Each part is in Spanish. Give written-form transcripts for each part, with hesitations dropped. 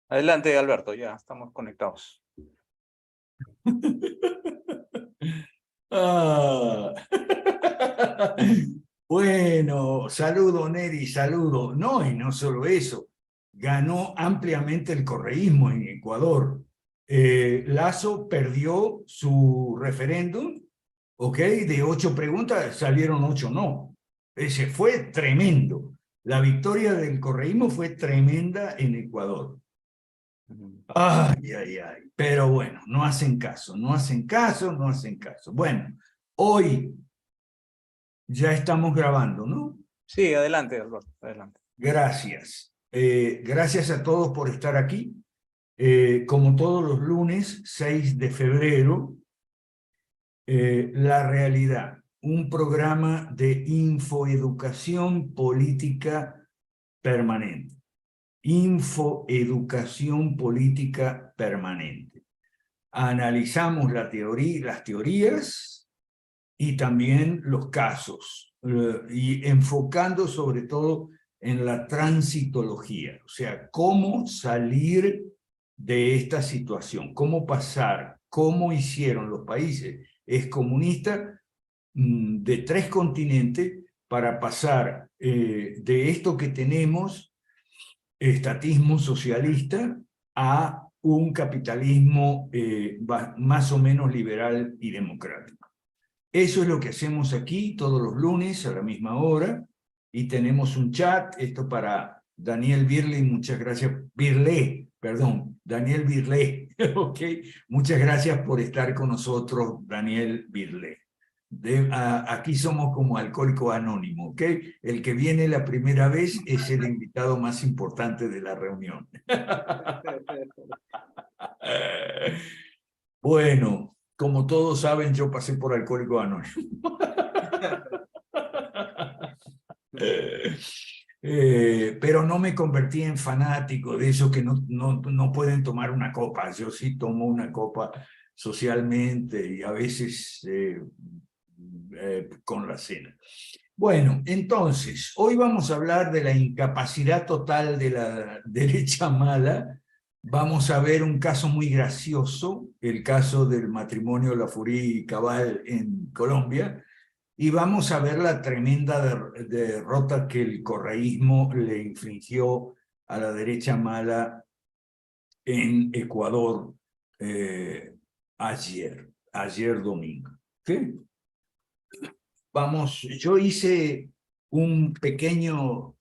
Adelante, Alberto, ya estamos conectados. Ah. Bueno, saludo Neri, saludo. No, y no solo eso, ganó ampliamente el correísmo en Ecuador. Lasso perdió su referéndum, ¿ok? De 8 preguntas salieron 8 no. Ese fue tremendo. La victoria del correísmo fue tremenda en Ecuador. Ay, ay, ay. Pero bueno, no hacen caso, no hacen caso, no hacen caso. Bueno, hoy ya estamos grabando, ¿no? Sí, adelante, Alberto, adelante. Gracias. Gracias a todos por estar aquí. Como todos los lunes, 6 de febrero, La Realidad, un programa de infoeducación política permanente. Infoeducación política permanente. Analizamos las teorías y también los casos, y enfocando sobre todo en la transitología, o sea, cómo salir de esta situación, cómo pasar, cómo hicieron los países excomunistas de 3 continentes para pasar de esto que tenemos, estatismo socialista, a un capitalismo más o menos liberal y democrático. Eso es lo que hacemos aquí todos los lunes a la misma hora, y tenemos un chat, esto para Daniel Birle, muchas gracias, Daniel Birle, ok, muchas gracias por estar con nosotros, Daniel Birle. Aquí somos como Alcohólico Anónimo, ¿ok? El que viene la primera vez es el invitado más importante de la reunión. Bueno, como todos saben, yo pasé por Alcohólico Anónimo. Pero no me convertí en fanático de eso que no pueden tomar una copa. Yo sí tomo una copa socialmente y a veces con la cena. Bueno, entonces, hoy vamos a hablar de la incapacidad total de la derecha mala. Vamos a ver un caso muy gracioso, el caso del matrimonio Lafouré y Cabal en Colombia, y vamos a ver la tremenda derrota que el correísmo le infligió a la derecha mala en Ecuador ayer domingo. ¿Sí? Vamos, yo hice un pequeño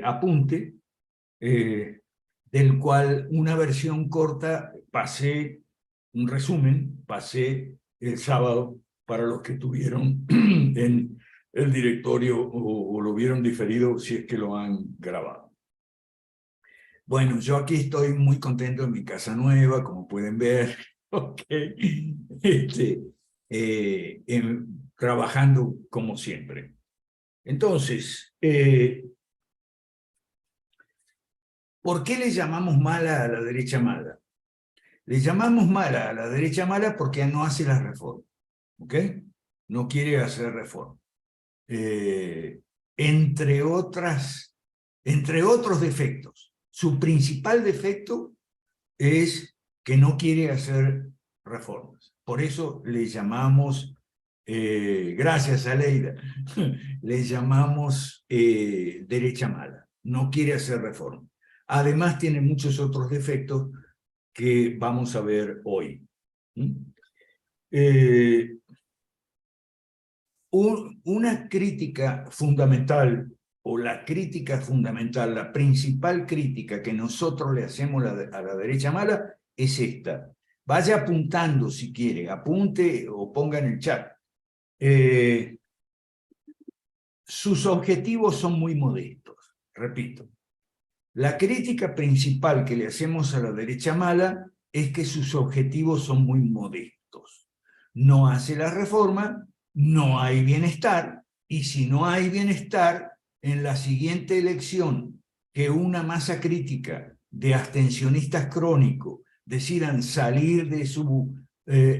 apunte, del cual una versión corta pasé, un resumen, pasé el sábado para los que tuvieron en el directorio o lo vieron diferido si es que lo han grabado. Bueno, yo aquí estoy muy contento en mi casa nueva, como pueden ver, ok, trabajando como siempre. Entonces, ¿por qué le llamamos mala a la derecha mala? Le llamamos mala a la derecha mala porque no hace las reformas, ¿ok? No quiere hacer reformas. Entre otros defectos. Su principal defecto es que no quiere hacer reformas. Por eso le llamamos, gracias a Leida, le llamamos derecha mala. No quiere hacer reformas. Además tiene muchos otros defectos que vamos a ver hoy. Una crítica fundamental, o la crítica fundamental, la principal crítica que nosotros le hacemos a la derecha mala es esta. Vaya apuntando si quiere, apunte o ponga en el chat. Sus objetivos son muy modestos, repito. La crítica principal que le hacemos a la derecha mala es que sus objetivos son muy modestos. No hace la reforma, no hay bienestar, y si no hay bienestar, en la siguiente elección, que una masa crítica de abstencionistas crónicos decidan salir de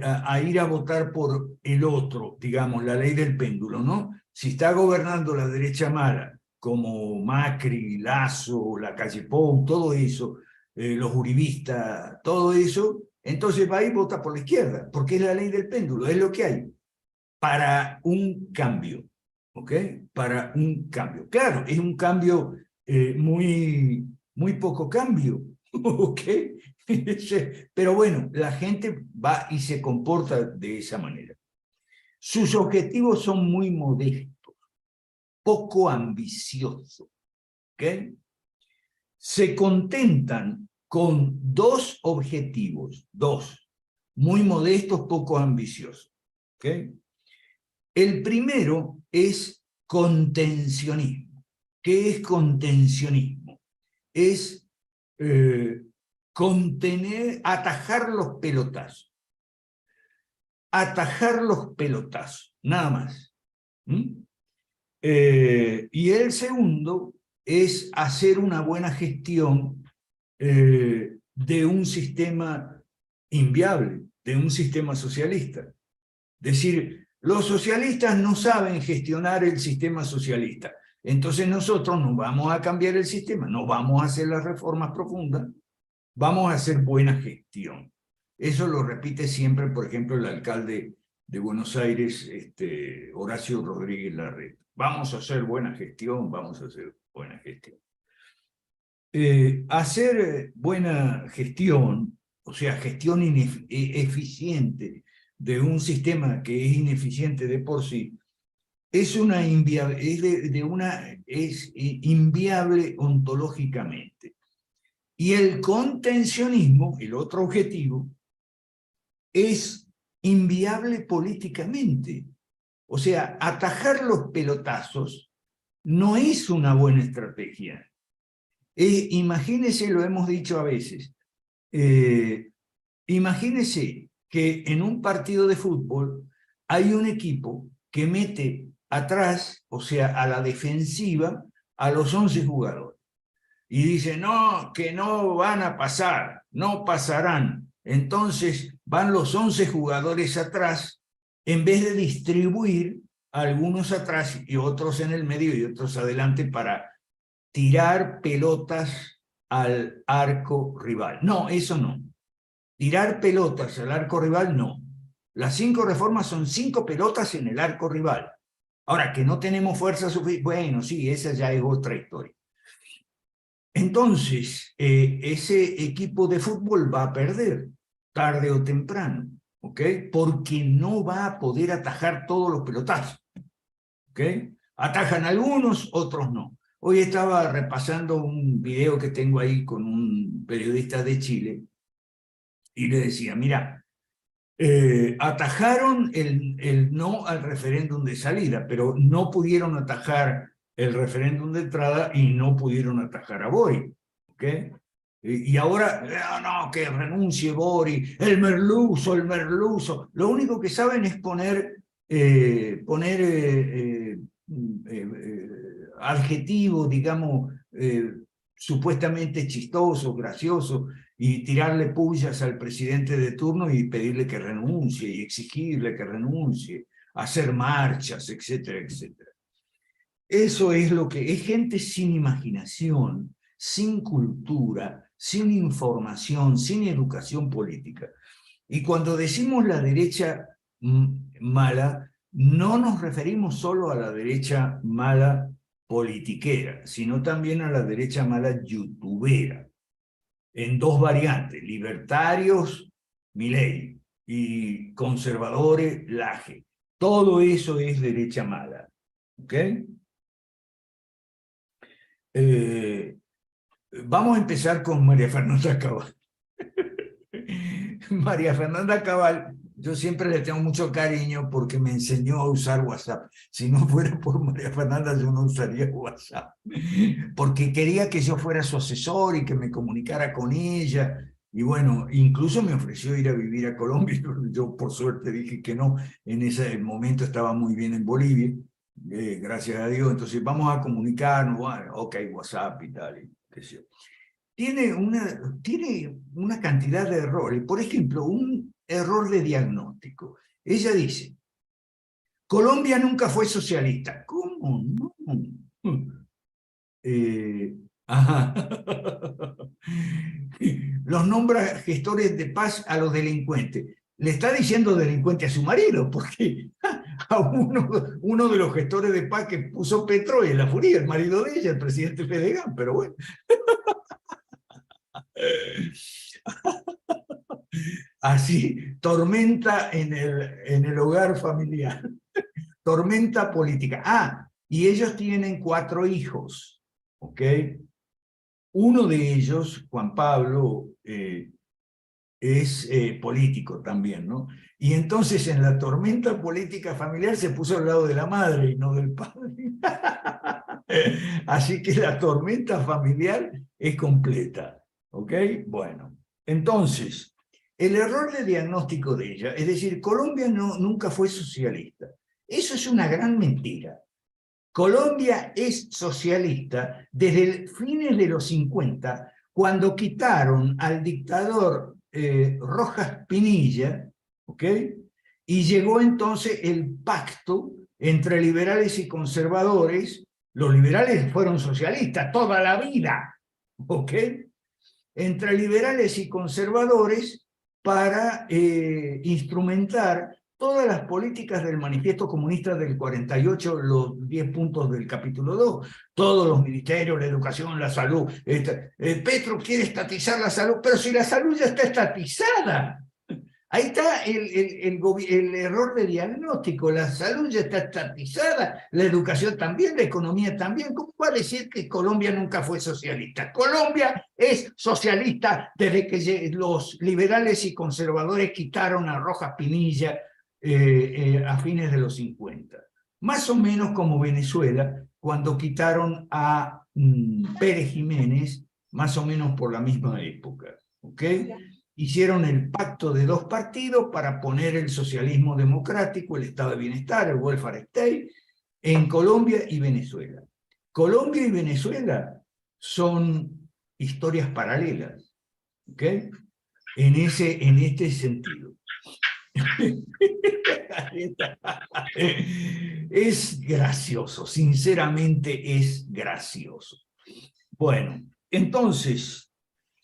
a ir a votar por el otro, digamos, la ley del péndulo, ¿no? Si está gobernando la derecha mala, como Macri, Lasso, la calle Pou, todo eso, los uribistas, todo eso, entonces va y vota por la izquierda, porque es la ley del péndulo, es lo que hay, para un cambio, ¿ok? Para un cambio. Claro, es un cambio muy poco cambio, ¿ok? Pero bueno, la gente va y se comporta de esa manera. Sus objetivos son muy modestos, poco ambiciosos, ¿ok? Se contentan con dos objetivos, dos, muy modestos, poco ambiciosos, ¿ok? El primero es contencionismo. ¿Qué es contencionismo? Es atajar los pelotazos. Atajar los pelotazos, nada más. Y el segundo es hacer una buena gestión de un sistema inviable, de un sistema socialista. Es decir, los socialistas no saben gestionar el sistema socialista. Entonces nosotros no vamos a cambiar el sistema, no vamos a hacer las reformas profundas, vamos a hacer buena gestión. Eso lo repite siempre, por ejemplo, el alcalde de Buenos Aires, Horacio Rodríguez Larreta. Vamos a hacer buena gestión, vamos a hacer buena gestión. Hacer buena gestión, o sea, gestión eficiente de un sistema que es ineficiente de por sí, es inviable ontológicamente. Y el contencionismo, el otro objetivo, es inviable políticamente. O sea, atajar los pelotazos no es una buena estrategia. Imagínese, lo hemos dicho a veces, imagínese que en un partido de fútbol hay un equipo que mete atrás, o sea, a la defensiva, a los 11 jugadores. Y dice, no, que no van a pasar, no pasarán. Entonces van los 11 jugadores atrás, en vez de distribuir algunos atrás y otros en el medio y otros adelante para tirar pelotas al arco rival. No, eso no. Tirar pelotas al arco rival, no. Las 5 reformas son 5 pelotas en el arco rival. Ahora, que no tenemos fuerza suficiente, bueno, sí, esa ya es otra historia. Entonces, ese equipo de fútbol va a perder, tarde o temprano, ¿ok? Porque no va a poder atajar todos los pelotazos, ¿ok? Atajan algunos, otros no. Hoy estaba repasando un video que tengo ahí con un periodista de Chile y le decía, mira, atajaron el no al referéndum de salida, pero no pudieron atajar el referéndum de entrada y no pudieron atajar a Boric, ¿ok? Y ahora, no, que renuncie Boric, el merluzo. Lo único que saben es poner adjetivos, digamos, supuestamente chistosos, graciosos, y tirarle pullas al presidente de turno y pedirle que renuncie, y exigirle que renuncie, hacer marchas, etcétera, etcétera. Eso es lo que es gente sin imaginación, sin cultura, sin información, sin educación política. Y cuando decimos la derecha mala, no nos referimos solo a la derecha mala politiquera, sino también a la derecha mala youtubera, en dos variantes, libertarios, Milei, y conservadores, Laje. Todo eso es derecha mala, ¿ok? Vamos a empezar con María Fernanda Cabal. María Fernanda Cabal, yo siempre le tengo mucho cariño porque me enseñó a usar WhatsApp. Si no fuera por María Fernanda, yo no usaría WhatsApp. Porque quería que yo fuera su asesor y que me comunicara con ella. Y bueno, incluso me ofreció ir a vivir a Colombia. Yo por suerte dije que no. En ese momento estaba muy bien en Bolivia. Gracias a Dios. Entonces vamos a comunicarnos. Bueno, ok, WhatsApp y tal. Y qué sé yo. Tiene una cantidad de errores. Por ejemplo, un error de diagnóstico. Ella dice, Colombia nunca fue socialista. ¿Cómo no? Ajá. los nombra gestores de paz a los delincuentes. Le está diciendo delincuente a su marido, porque a uno de los gestores de paz que puso Petro es Lafouré, el marido de ella, el presidente Fedegan, pero bueno. Así, tormenta en el hogar familiar, tormenta política. Ah, y ellos tienen 4 hijos, ¿ok? Uno de ellos, Juan Pablo, es político también, ¿no? Y entonces en la tormenta política familiar se puso al lado de la madre y no del padre. Así que la tormenta familiar es completa, ¿ok? Bueno, entonces, el error de diagnóstico de ella, es decir, Colombia nunca fue socialista. Eso es una gran mentira. Colombia es socialista desde fines de los 50, cuando quitaron al dictador Rojas Pinilla, ¿ok? Y llegó entonces el pacto entre liberales y conservadores. Los liberales fueron socialistas toda la vida, ¿ok? Entre liberales y conservadores para instrumentar todas las políticas del Manifiesto Comunista del 48, los 10 puntos del capítulo 2, todos los ministerios, la educación, la salud. Petro quiere estatizar la salud, pero si la salud ya está estatizada. Ahí está el error de diagnóstico. La salud ya está estatizada, la educación también, la economía también. ¿Cómo va a decir que Colombia nunca fue socialista? Colombia es socialista desde que los liberales y conservadores quitaron a Rojas Pinilla a fines de los 50. Más o menos como Venezuela, cuando quitaron a Pérez Jiménez, más o menos por la misma época. ¿Ok? Hicieron el pacto de 2 partidos para poner el socialismo democrático, el estado de bienestar, el welfare state, en Colombia y Venezuela. Colombia y Venezuela son historias paralelas, ¿ok? En este sentido. Es gracioso, sinceramente es gracioso. Bueno, entonces,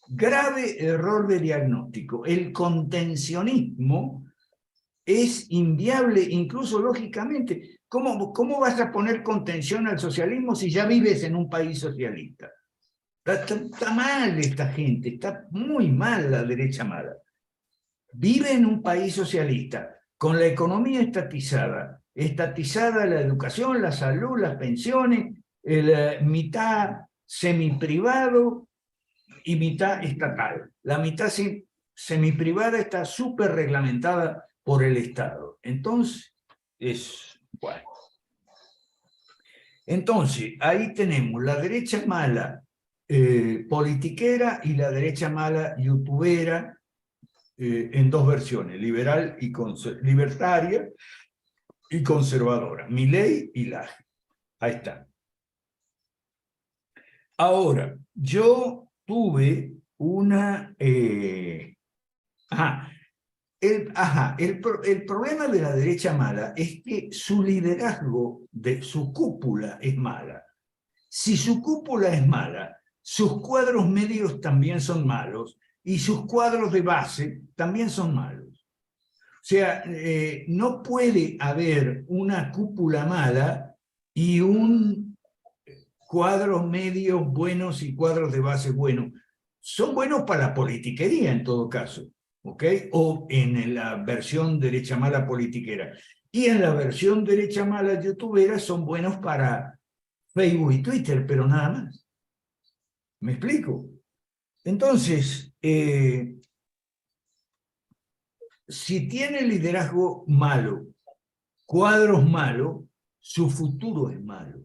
grave error de diagnóstico. El contencionismo es inviable, incluso lógicamente. ¿Cómo vas a poner contención al socialismo si ya vives en un país socialista? Está mal esta gente, está muy mal la derecha mala. Vive en un país socialista, con la economía estatizada la educación, la salud, las pensiones, mitad semiprivado y mitad estatal. La mitad semiprivada está súper reglamentada por el Estado. Entonces, bueno. Entonces, ahí tenemos la derecha mala politiquera y la derecha mala youtubera, en 2 versiones, liberal y libertaria y conservadora, Milei y Laje. Ahí está. Ahora, yo tuve una... el problema de la derecha mala es que su liderazgo, de su cúpula es mala. Si su cúpula es mala, sus cuadros medios también son malos y sus cuadros de base también son malos. O sea, no puede haber una cúpula mala y un cuadros medios buenos y cuadros de base buenos. Son buenos para la politiquería en todo caso, ¿ok? O en la versión derecha mala politiquera. Y en la versión derecha mala youtubera son buenos para Facebook y Twitter, pero nada más. ¿Me explico? Entonces, si tiene liderazgo malo, cuadros malos, su futuro es malo.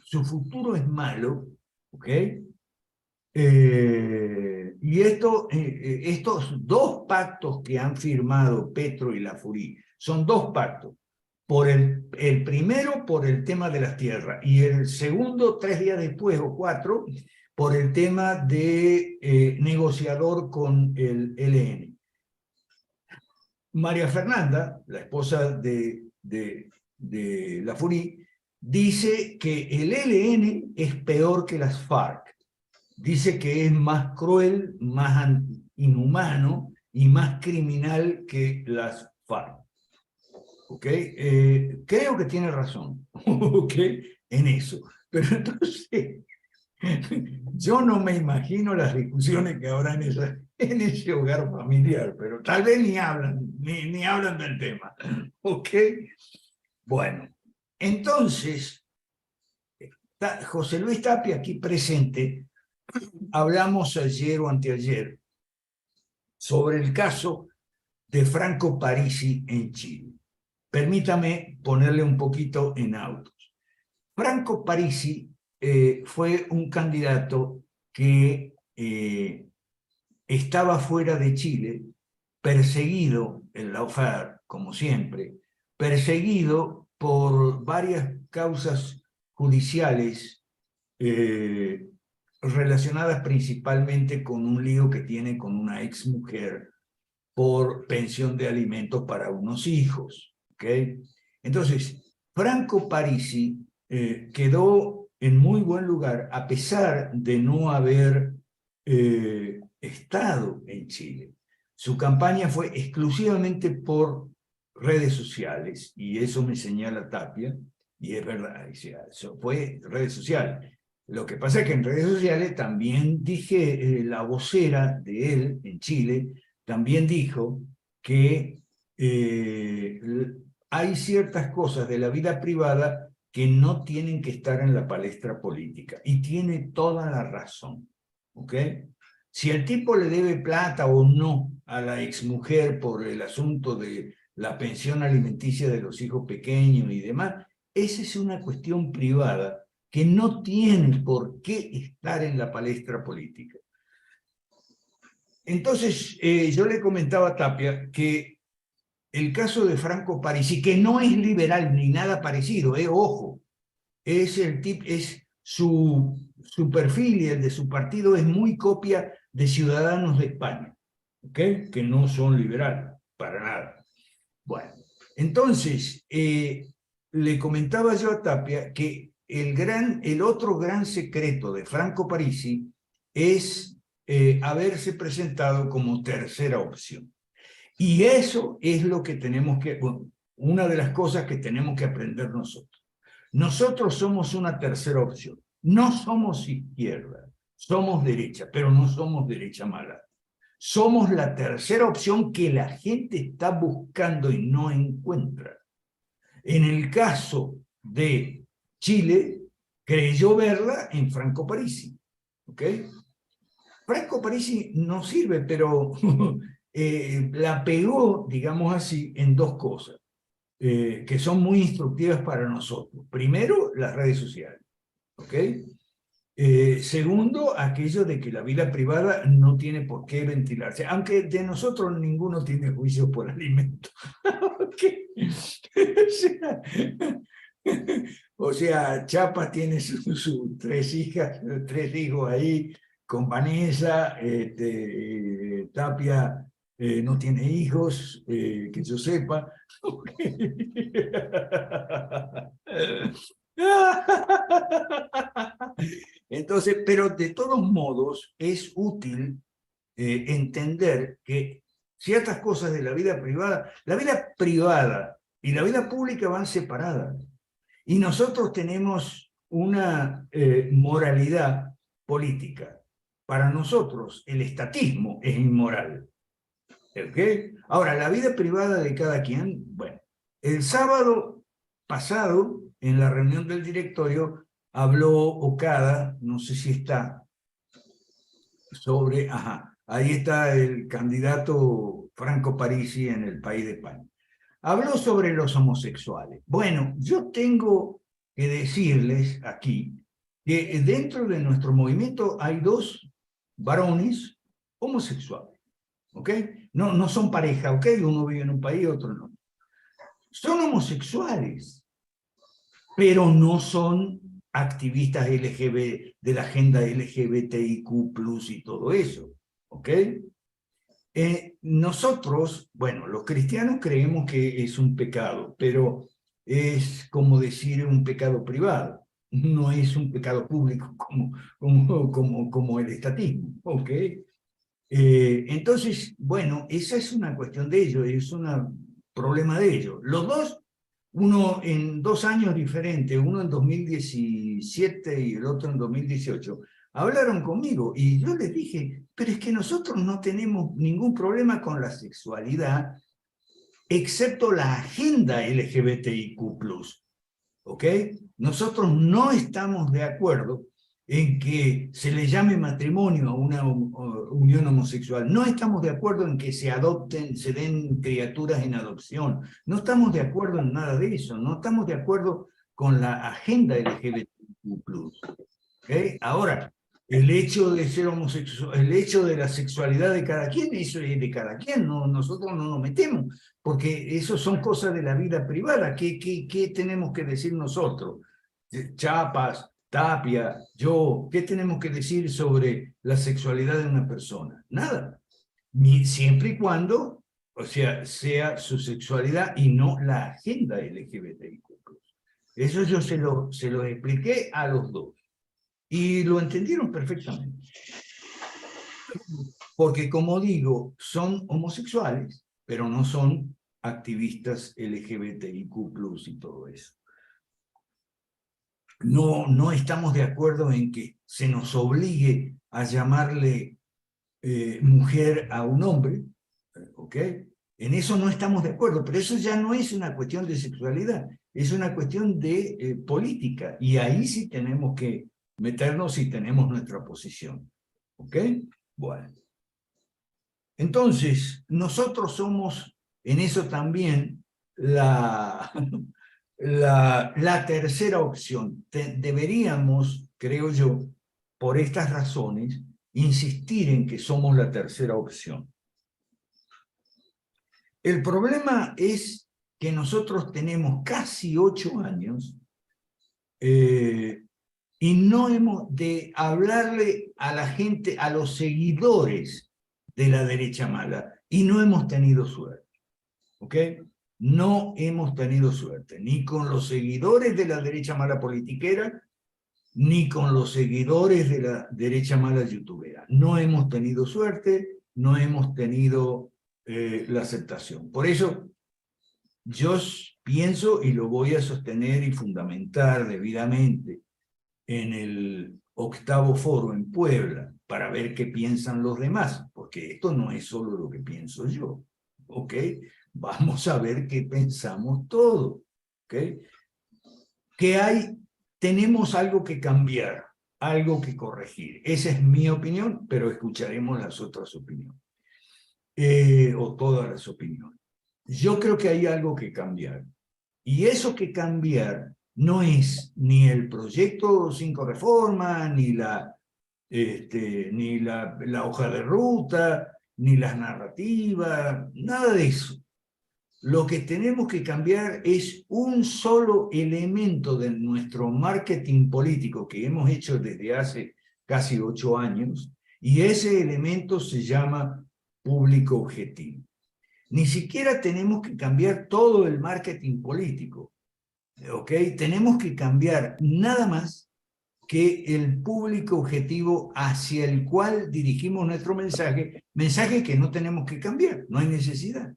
Su futuro es malo, ¿ok? Y estos 2 pactos que han firmado Petro y Lafouré, son 2 pactos. El primero por el tema de las tierras, y el segundo 3 días después o 4, por el tema de negociador con el ELN. María Fernanda, la esposa de Lafouré, dice que el ELN es peor que las FARC. dice que es más cruel, más inhumano y más criminal que las FARC. ¿Ok? Creo que tiene razón, ¿ok? En eso. Pero entonces, yo no me imagino las discusiones que habrá en ese hogar familiar, pero tal vez ni hablan del tema, ¿ok? Bueno, entonces, José Luis Tapia aquí presente, hablamos ayer o anteayer sobre el caso de Franco Parisi en Chile. Permítame ponerle un poquito en autos. Franco Parisi fue un candidato que estaba fuera de Chile, perseguido en la OFAR, como siempre, perseguido por varias causas judiciales relacionadas principalmente con un lío que tiene con una exmujer por pensión de alimentos para unos hijos. ¿Okay? Entonces, Franco Parisi quedó en muy buen lugar a pesar de no haber estado en Chile. Su campaña fue exclusivamente por redes sociales, y eso me señala Tapia, y es verdad, eso fue redes sociales. Lo que pasa es que en redes sociales también dije, la vocera de él en Chile, también dijo que hay ciertas cosas de la vida privada que no tienen que estar en la palestra política. Y tiene toda la razón. ¿Ok? Si el tipo le debe plata o no a la exmujer por el asunto de la pensión alimenticia de los hijos pequeños y demás, esa es una cuestión privada que no tiene por qué estar en la palestra política. Entonces, yo le comentaba a Tapia que el caso de Franco Parisi, que no es liberal ni nada parecido, ojo, es su perfil y el de su partido es muy copia de Ciudadanos de España, ¿okay? Que no son liberales, para nada. Bueno, entonces, le comentaba yo a Tapia que el otro gran secreto de Franco Parisi es haberse presentado como tercera opción. Y eso es lo que tenemos que, bueno, una de las cosas que tenemos que aprender nosotros. Nosotros somos una tercera opción. No somos izquierda, somos derecha, pero no somos derecha mala. Somos la tercera opción que la gente está buscando y no encuentra. En el caso de Chile, creyó verla en Franco Parisi. ¿Ok? Franco Parisi no sirve, pero la pegó, digamos así, en dos cosas que son muy instructivas para nosotros. Primero, las redes sociales. ¿Ok? Segundo, aquello de que la vida privada no tiene por qué ventilarse, aunque de nosotros ninguno tiene juicio por alimento. ¿Okay? O sea, Chapa tiene sus tres hijos ahí, con Vanessa, Tapia no tiene hijos, que yo sepa. Entonces, pero de todos modos es útil entender que ciertas cosas de la vida privada y la vida pública van separadas. Y nosotros tenemos una moralidad política. Para nosotros el estatismo es inmoral. ¿Okay? Ahora, la vida privada de cada quien, bueno, el sábado pasado, en la reunión del directorio, habló Okada, no sé si está, sobre, ahí está el candidato Franco Parisi en el país de España. Habló sobre los homosexuales. Bueno, yo tengo que decirles aquí que dentro de nuestro movimiento hay dos varones homosexuales. ¿Ok? No son pareja, ¿ok? Uno vive en un país, otro no. Son homosexuales, pero no son activistas LGBT, de la agenda LGBTIQ+, y todo eso, ¿ok? Nosotros, bueno, los cristianos creemos que es un pecado, pero es como decir un pecado privado. no es un pecado público como el estatismo, ¿ok? Entonces, bueno, esa es una cuestión de ellos, es un problema de ellos. Los dos, uno en 2 años diferentes, uno en 2017 y el otro en 2018, hablaron conmigo y yo les dije, pero es que nosotros no tenemos ningún problema con la sexualidad, excepto la agenda LGBTIQ+. ¿Ok? Nosotros no estamos de acuerdo en que se le llame matrimonio a una unión homosexual. No estamos de acuerdo en que se adopten, se den criaturas en adopción. No estamos de acuerdo en nada de eso. No estamos de acuerdo con la agenda LGBTQ+. ¿Okay? Ahora, el hecho de ser homosexual, el hecho de la sexualidad de cada quien, eso es de cada quien, no, nosotros no nos metemos, porque eso son cosas de la vida privada. ¿Qué tenemos que decir nosotros? Chapas, Tapia, yo, ¿qué tenemos que decir sobre la sexualidad de una persona? Nada. Siempre y cuando, o sea su sexualidad y no la agenda LGBTIQ+. Eso yo se lo expliqué a los dos. Y lo entendieron perfectamente. Porque, como digo, son homosexuales, pero no son activistas LGBTIQ+ y todo eso. No estamos de acuerdo en que se nos obligue a llamarle mujer a un hombre, ¿ok? En eso no estamos de acuerdo, pero eso ya no es una cuestión de sexualidad, es una cuestión de política, y ahí sí tenemos que meternos y tenemos nuestra posición, ¿ok? Bueno. Entonces, nosotros somos en eso también la tercera opción. Deberíamos, creo yo, por estas razones, insistir en que somos la tercera opción. El problema es que nosotros tenemos casi 8 años y no hemos de hablarle a la gente, a los seguidores de la derecha mala, y no hemos tenido suerte, ¿ok? No hemos tenido suerte, ni con los seguidores de la derecha mala politiquera, ni con los seguidores de la derecha mala youtubera. No hemos tenido suerte, no hemos tenido la aceptación. Por eso, yo pienso, y lo voy a sostener y fundamentar debidamente en el 8º foro en Puebla, para ver qué piensan los demás, porque esto no es solo lo que pienso yo, ¿ok? Vamos a ver qué pensamos todos, ¿ok? Tenemos algo que cambiar, algo que corregir. Esa es mi opinión, pero escucharemos las otras opiniones, o todas las opiniones. Yo creo que hay algo que cambiar, y eso que cambiar no es ni el proyecto 5 reformas, ni la hoja de ruta, ni las narrativas, nada de eso. Lo que tenemos que cambiar es un solo elemento de nuestro marketing político que hemos hecho desde hace casi 8 años, y ese elemento se llama público objetivo. Ni siquiera tenemos que cambiar todo el marketing político, ¿ok? Tenemos que cambiar nada más que el público objetivo hacia el cual dirigimos nuestro mensaje que no tenemos que cambiar, no hay necesidad.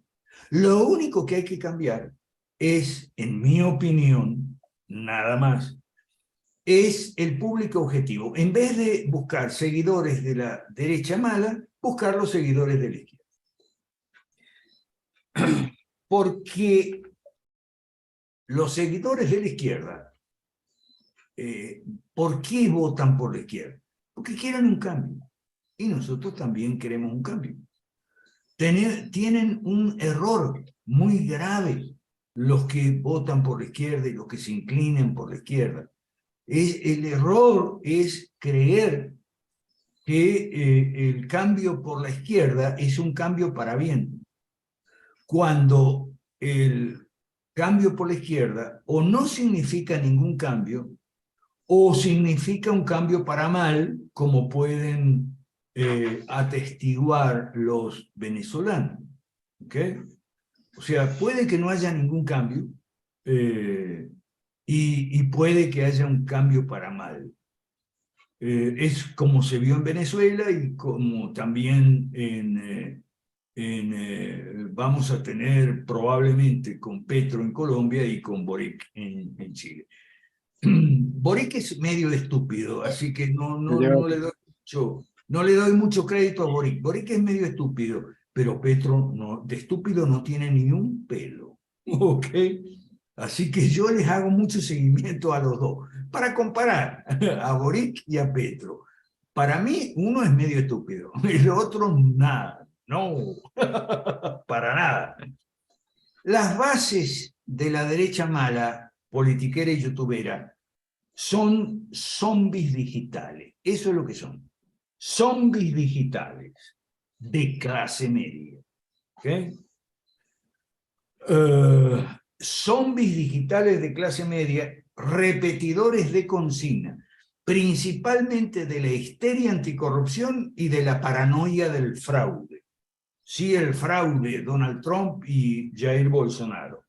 Lo único que hay que cambiar es, en mi opinión, nada más, es el público objetivo. En vez de buscar seguidores de la derecha mala, buscar los seguidores de la izquierda. Porque los seguidores de la izquierda, ¿por qué votan por la izquierda? Porque quieren un cambio. Y nosotros también queremos un cambio. Tienen un error muy grave los que votan por la izquierda y los que se inclinan por la izquierda. El error es creer que el cambio por la izquierda es un cambio para bien, cuando el cambio por la izquierda o no significa ningún cambio, o significa un cambio para mal, como pueden atestiguar los venezolanos. ¿Ok? O sea, puede que no haya ningún cambio, y puede que haya un cambio para mal. Es como se vio en Venezuela y como también vamos a tener probablemente con Petro en Colombia y con Boric en Chile. Boric es medio estúpido, así que no le doy mucho crédito a Boric. Boric es medio estúpido, pero Petro de estúpido no tiene ni un pelo. ¿Ok? Así que yo les hago mucho seguimiento a los dos, para comparar a Boric y a Petro. Para mí, uno es medio estúpido, el otro nada, no, para nada. Las bases de la derecha mala, politiquera y youtubera, son zombies digitales. Eso es lo que son. Zombies digitales de clase media. ¿Okay? Zombies digitales de clase media, repetidores de consigna, principalmente de la histeria anticorrupción y de la paranoia del fraude. Sí, el fraude, Donald Trump y Jair Bolsonaro.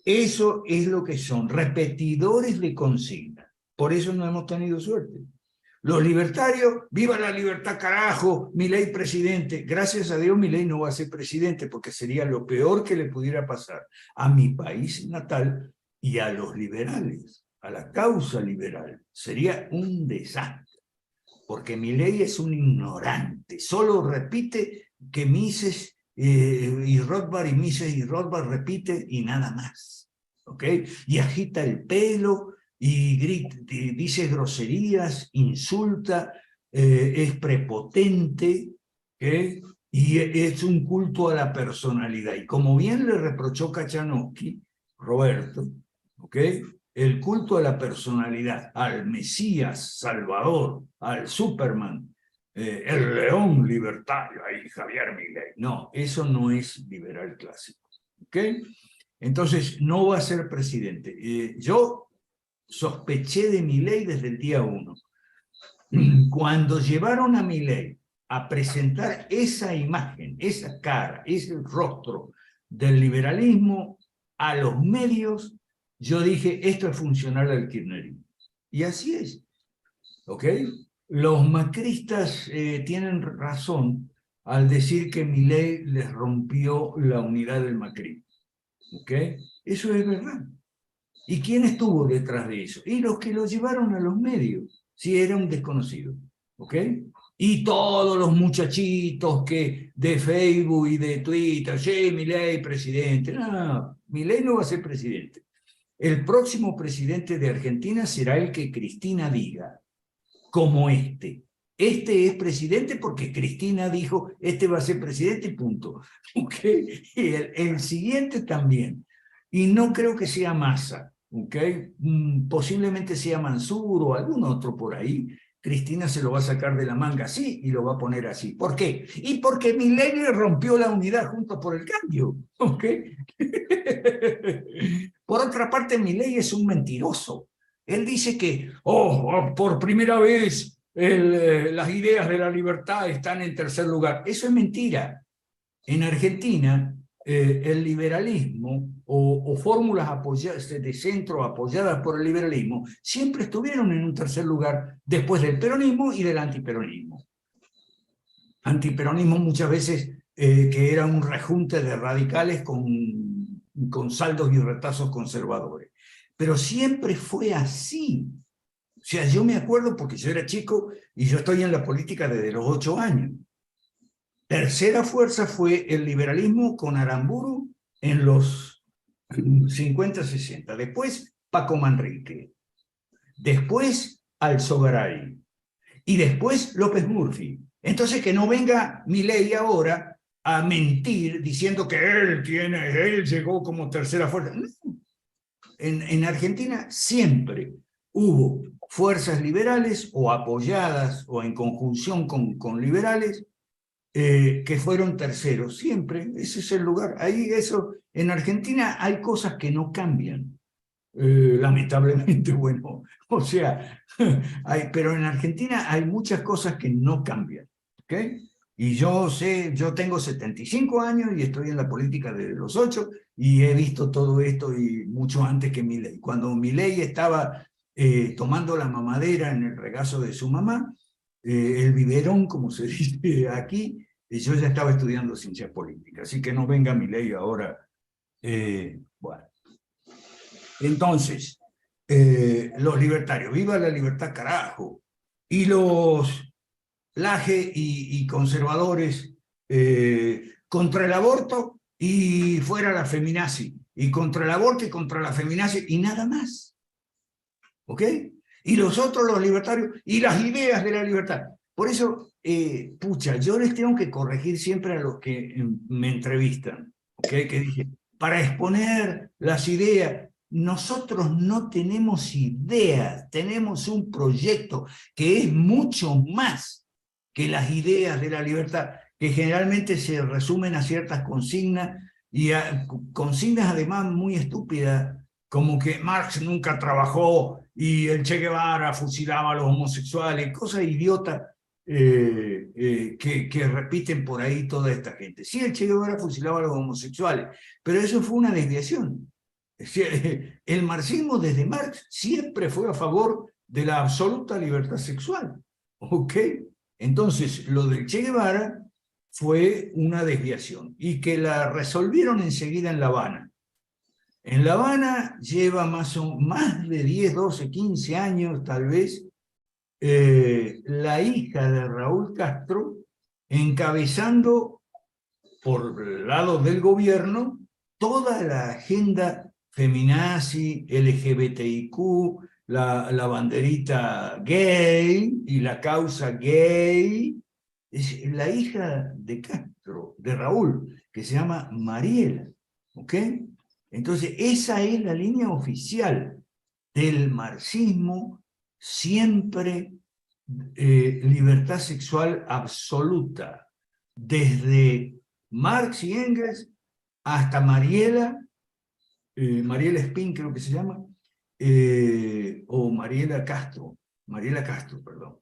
Eso es lo que son, repetidores de consigna. Por eso no hemos tenido suerte. Los libertarios, viva la libertad carajo, Milei presidente. Gracias a Dios Milei no va a ser presidente porque sería lo peor que le pudiera pasar a mi país natal y a los liberales, a la causa liberal. Sería un desastre, porque Milei es un ignorante, solo repite que Mises y Rothbard y Mises y Rothbard repite y nada más, ¿ok? Y agita el pelo y grita, dice groserías, insulta, es prepotente, ¿okay? Y es un culto a la personalidad. Y como bien le reprochó Kachanowski, Roberto, ¿okay? El culto a la personalidad, al Mesías Salvador, al Superman, el león libertario, ahí Javier Milei. No, eso no es liberal clásico. ¿Okay? Entonces, no va a ser presidente. Yo sospeché de Milei desde el día 1. Cuando llevaron a Milei a presentar esa imagen, esa cara, ese rostro del liberalismo a los medios, yo dije, esto es funcional al kirchnerismo. Y así es. ¿Ok? Los macristas tienen razón al decir que Milei les rompió la unidad del macrismo. ¿Ok? Eso es verdad. ¿Y quién estuvo detrás de eso? Y los que lo llevaron a los medios, si era un desconocido. ¿Ok? Y todos los muchachitos que de Facebook y de Twitter, sí, Milei presidente. No, Milei no va a ser presidente. El próximo presidente de Argentina será el que Cristina diga, como este. Este es presidente porque Cristina dijo, este va a ser presidente y punto. ¿Okay? Y el siguiente también. Y no creo que sea Massa. ¿Okay? Posiblemente sea Mansur o algún otro por ahí. Cristina se lo va a sacar de la manga así y lo va a poner así. ¿Por qué? Y porque Milei rompió la unidad Juntos por el Cambio. ¿Okay? Por otra parte, Milei es un mentiroso. Él dice que, por primera vez las ideas de la libertad están en tercer lugar. Eso es mentira. En Argentina, el liberalismo o fórmulas de centro apoyadas por el liberalismo siempre estuvieron en un tercer lugar después del peronismo y del antiperonismo. Antiperonismo muchas veces que era un rejunte de radicales con saldos y retazos conservadores. Pero siempre fue así. O sea, yo me acuerdo porque yo era chico y yo estoy en la política desde los 8 años. Tercera fuerza fue el liberalismo con Aramburu en los 50, 60. Después Paco Manrique. Después Alzogaray. Y después López Murphy. Entonces que no venga Milei ahora a mentir diciendo que él llegó como tercera fuerza. No. En Argentina siempre hubo fuerzas liberales o apoyadas o en conjunción con liberales que fueron terceros, siempre, ese es el lugar. Ahí eso, en Argentina hay cosas que no cambian, lamentablemente, bueno, o sea, pero en Argentina hay muchas cosas que no cambian, ¿ok? Y yo sé, yo tengo 75 años y estoy en la política desde los 8 y he visto todo esto y mucho antes que Milei. Cuando Milei estaba tomando la mamadera en el regazo de su mamá, el biberón, como se dice aquí, yo ya estaba estudiando ciencia política, así que no venga Milei ahora. Bueno. Entonces, los libertarios, viva la libertad, carajo. Y los laje y conservadores contra el aborto y fuera la feminazi, y contra el aborto y contra la feminazi y nada más. ¿Ok? Y los otros, los libertarios, y las ideas de la libertad. Por eso, pucha, yo les tengo que corregir siempre a los que me entrevistan, ¿ok? Que dije, para exponer las ideas, nosotros no tenemos ideas, tenemos un proyecto que es mucho más que las ideas de la libertad, que generalmente se resumen a ciertas consignas, y a consignas además muy estúpidas, como que Marx nunca trabajó y el Che Guevara fusilaba a los homosexuales, cosas idiotas que repiten por ahí toda esta gente. Sí, el Che Guevara fusilaba a los homosexuales, pero eso fue una desviación. Es decir, el marxismo desde Marx siempre fue a favor de la absoluta libertad sexual. ¿Ok? Entonces, lo del Che Guevara fue una desviación y que la resolvieron enseguida en La Habana. En La Habana lleva más de 10, 12, 15 años tal vez, la hija de Raúl Castro encabezando por el lado del gobierno toda la agenda feminazi, LGBTIQ, la banderita gay y la causa gay. Es la hija de Castro, de Raúl, que se llama Mariela, ¿ok? Entonces, esa es la línea oficial del marxismo, siempre libertad sexual absoluta, desde Marx y Engels hasta Mariela Spin creo que se llama, o Mariela Castro, perdón,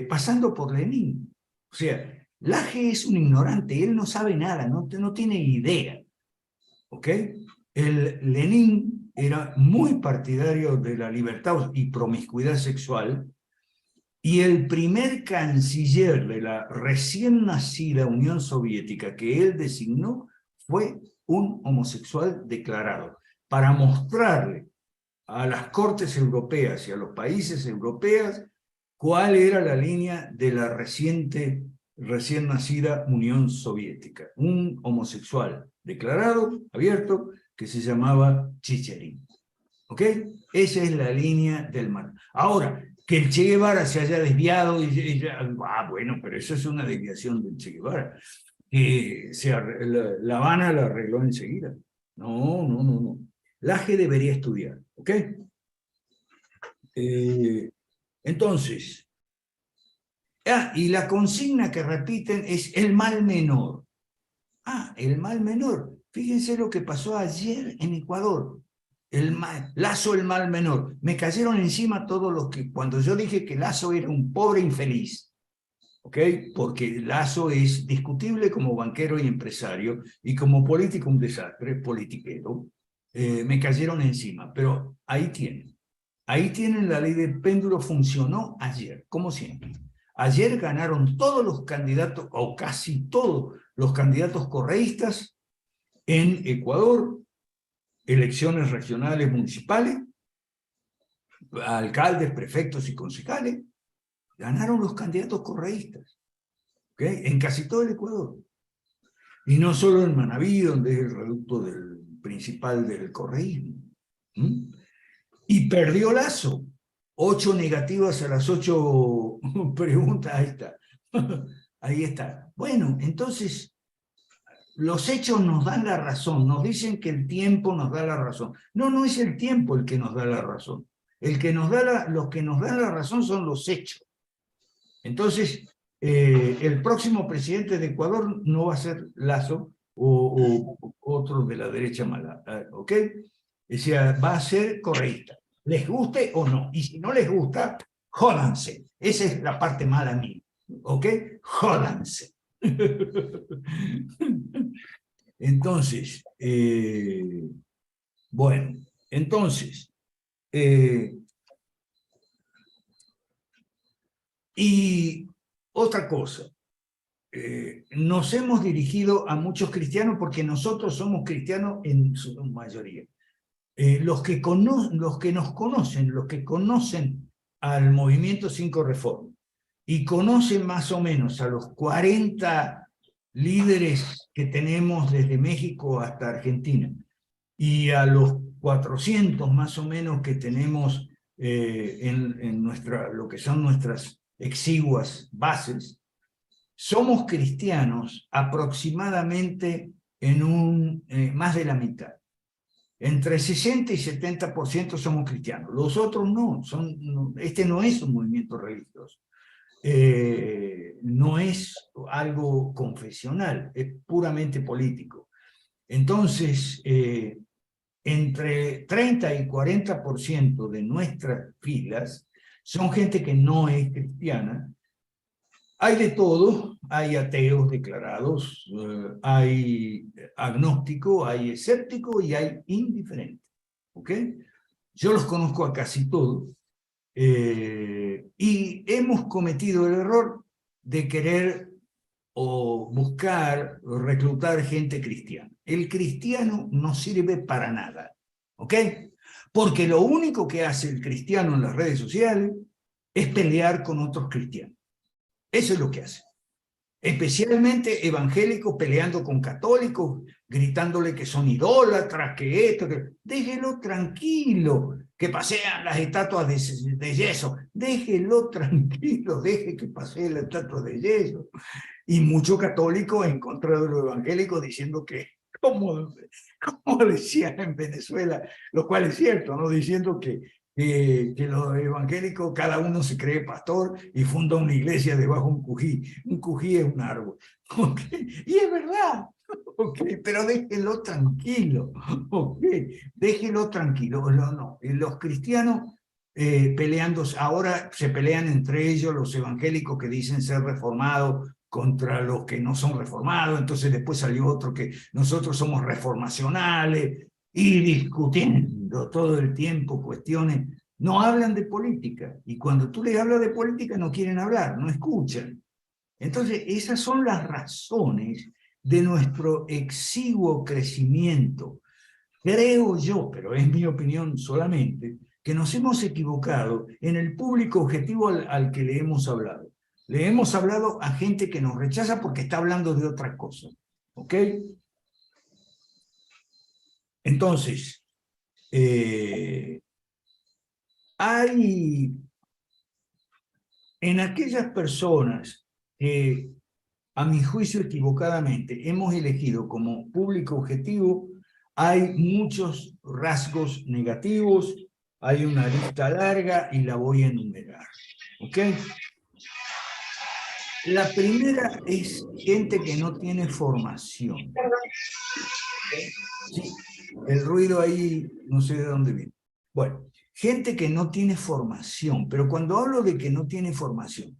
pasando por Lenin. O sea, Laje es un ignorante, él no sabe nada, no tiene idea. ¿Ok? El Lenin era muy partidario de la libertad y promiscuidad sexual, y el primer canciller de la recién nacida Unión Soviética que él designó fue un homosexual declarado, para mostrarle a las cortes europeas y a los países europeos cuál era la línea de la recién nacida Unión Soviética. Un homosexual declarado, abierto, que se llamaba Chicherin. ¿Ok? Esa es la línea del mar. Ahora, que el Che Guevara se haya desviado, bueno, pero eso es una desviación del Che Guevara. La Habana la arregló enseguida. No. Laje debería estudiar, ¿ok? Entonces, y la consigna que repiten es el mal menor. El mal menor. Fíjense lo que pasó ayer en Ecuador. Lazo el mal menor. Me cayeron encima todos los que, cuando yo dije que Lazo era un pobre infeliz, ¿ok? Porque Lazo es discutible como banquero y empresario, y como político un desastre, politiquero, me cayeron encima. Pero ahí tienen la ley del péndulo, funcionó ayer, como siempre. Ayer ganaron todos los candidatos, o casi todos los candidatos correístas en Ecuador, elecciones regionales municipales, alcaldes, prefectos y concejales, ganaron los candidatos correístas, ¿okay? En casi todo el Ecuador. Y no solo en Manabí, donde es el reducto principal del correísmo. Y perdió Lazo. 8 negativas a las 8 preguntas, ahí está. Ahí está. Bueno, entonces, los hechos nos dan la razón, nos dicen que el tiempo nos da la razón. No es el tiempo el que nos da la razón. Los que nos dan la razón son los hechos. Entonces, el próximo presidente de Ecuador no va a ser Lazo o otro de la derecha mala, ¿ok? O sea, va a ser correísta, les guste o no. Y si no les gusta, jódanse. Esa es la parte mala mía, ¿ok? Jódanse. Entonces, bueno, entonces, y otra cosa, nos hemos dirigido a muchos cristianos porque nosotros somos cristianos en su mayoría. Los que nos conocen, los que conocen al Movimiento 5 Reforma y conocen más o menos a los 40 líderes que tenemos desde México hasta Argentina y a los 400 más o menos que tenemos en lo que son nuestras exiguas bases, somos cristianos aproximadamente en más de la mitad. Entre 60 y 70% somos cristianos. Los otros no. Este no es un movimiento religioso. No es algo confesional, es puramente político. Entonces, entre 30 y 40% de nuestras filas son gente que no es cristiana. Hay de todo, hay ateos declarados, hay agnóstico, hay escéptico y hay indiferente. ¿Ok? Yo los conozco a casi todos y hemos cometido el error de querer o buscar o reclutar gente cristiana. El cristiano no sirve para nada. ¿Ok? Porque lo único que hace el cristiano en las redes sociales es pelear con otros cristianos. Eso es lo que hace. Especialmente evangélicos peleando con católicos, gritándole que son idólatras, que esto, que... Déjelo tranquilo, que pasean las estatuas de yeso. Déjelo tranquilo, deje que pasee la estatua de yeso. Y mucho católico en contra de los evangélicos diciendo que, como decían en Venezuela, lo cual es cierto, ¿no? Diciendo que los evangélicos, cada uno se cree pastor y funda una iglesia debajo de un cují. Un cují es un árbol. ¿Okay? Y es verdad. Okay, pero déjelo tranquilo. Okay, déjelo tranquilo. No. Los cristianos peleando, ahora se pelean entre ellos los evangélicos que dicen ser reformados contra los que no son reformados. Entonces después salió otro que nosotros somos reformacionales, y discutiendo todo el tiempo cuestiones, no hablan de política, y cuando tú les hablas de política no quieren hablar, no escuchan. Entonces esas son las razones de nuestro exiguo crecimiento. Creo yo, pero es mi opinión solamente, que nos hemos equivocado en el público objetivo al que le hemos hablado. Le hemos hablado a gente que nos rechaza porque está hablando de otra cosa. ¿Ok? Entonces, hay en aquellas personas que, a mi juicio equivocadamente, hemos elegido como público objetivo, hay muchos rasgos negativos, hay una lista larga y la voy a enumerar. ¿Ok? La primera es gente que no tiene formación. Sí, el ruido ahí no sé de dónde viene. Bueno, gente que no tiene formación, pero cuando hablo de que no tiene formación,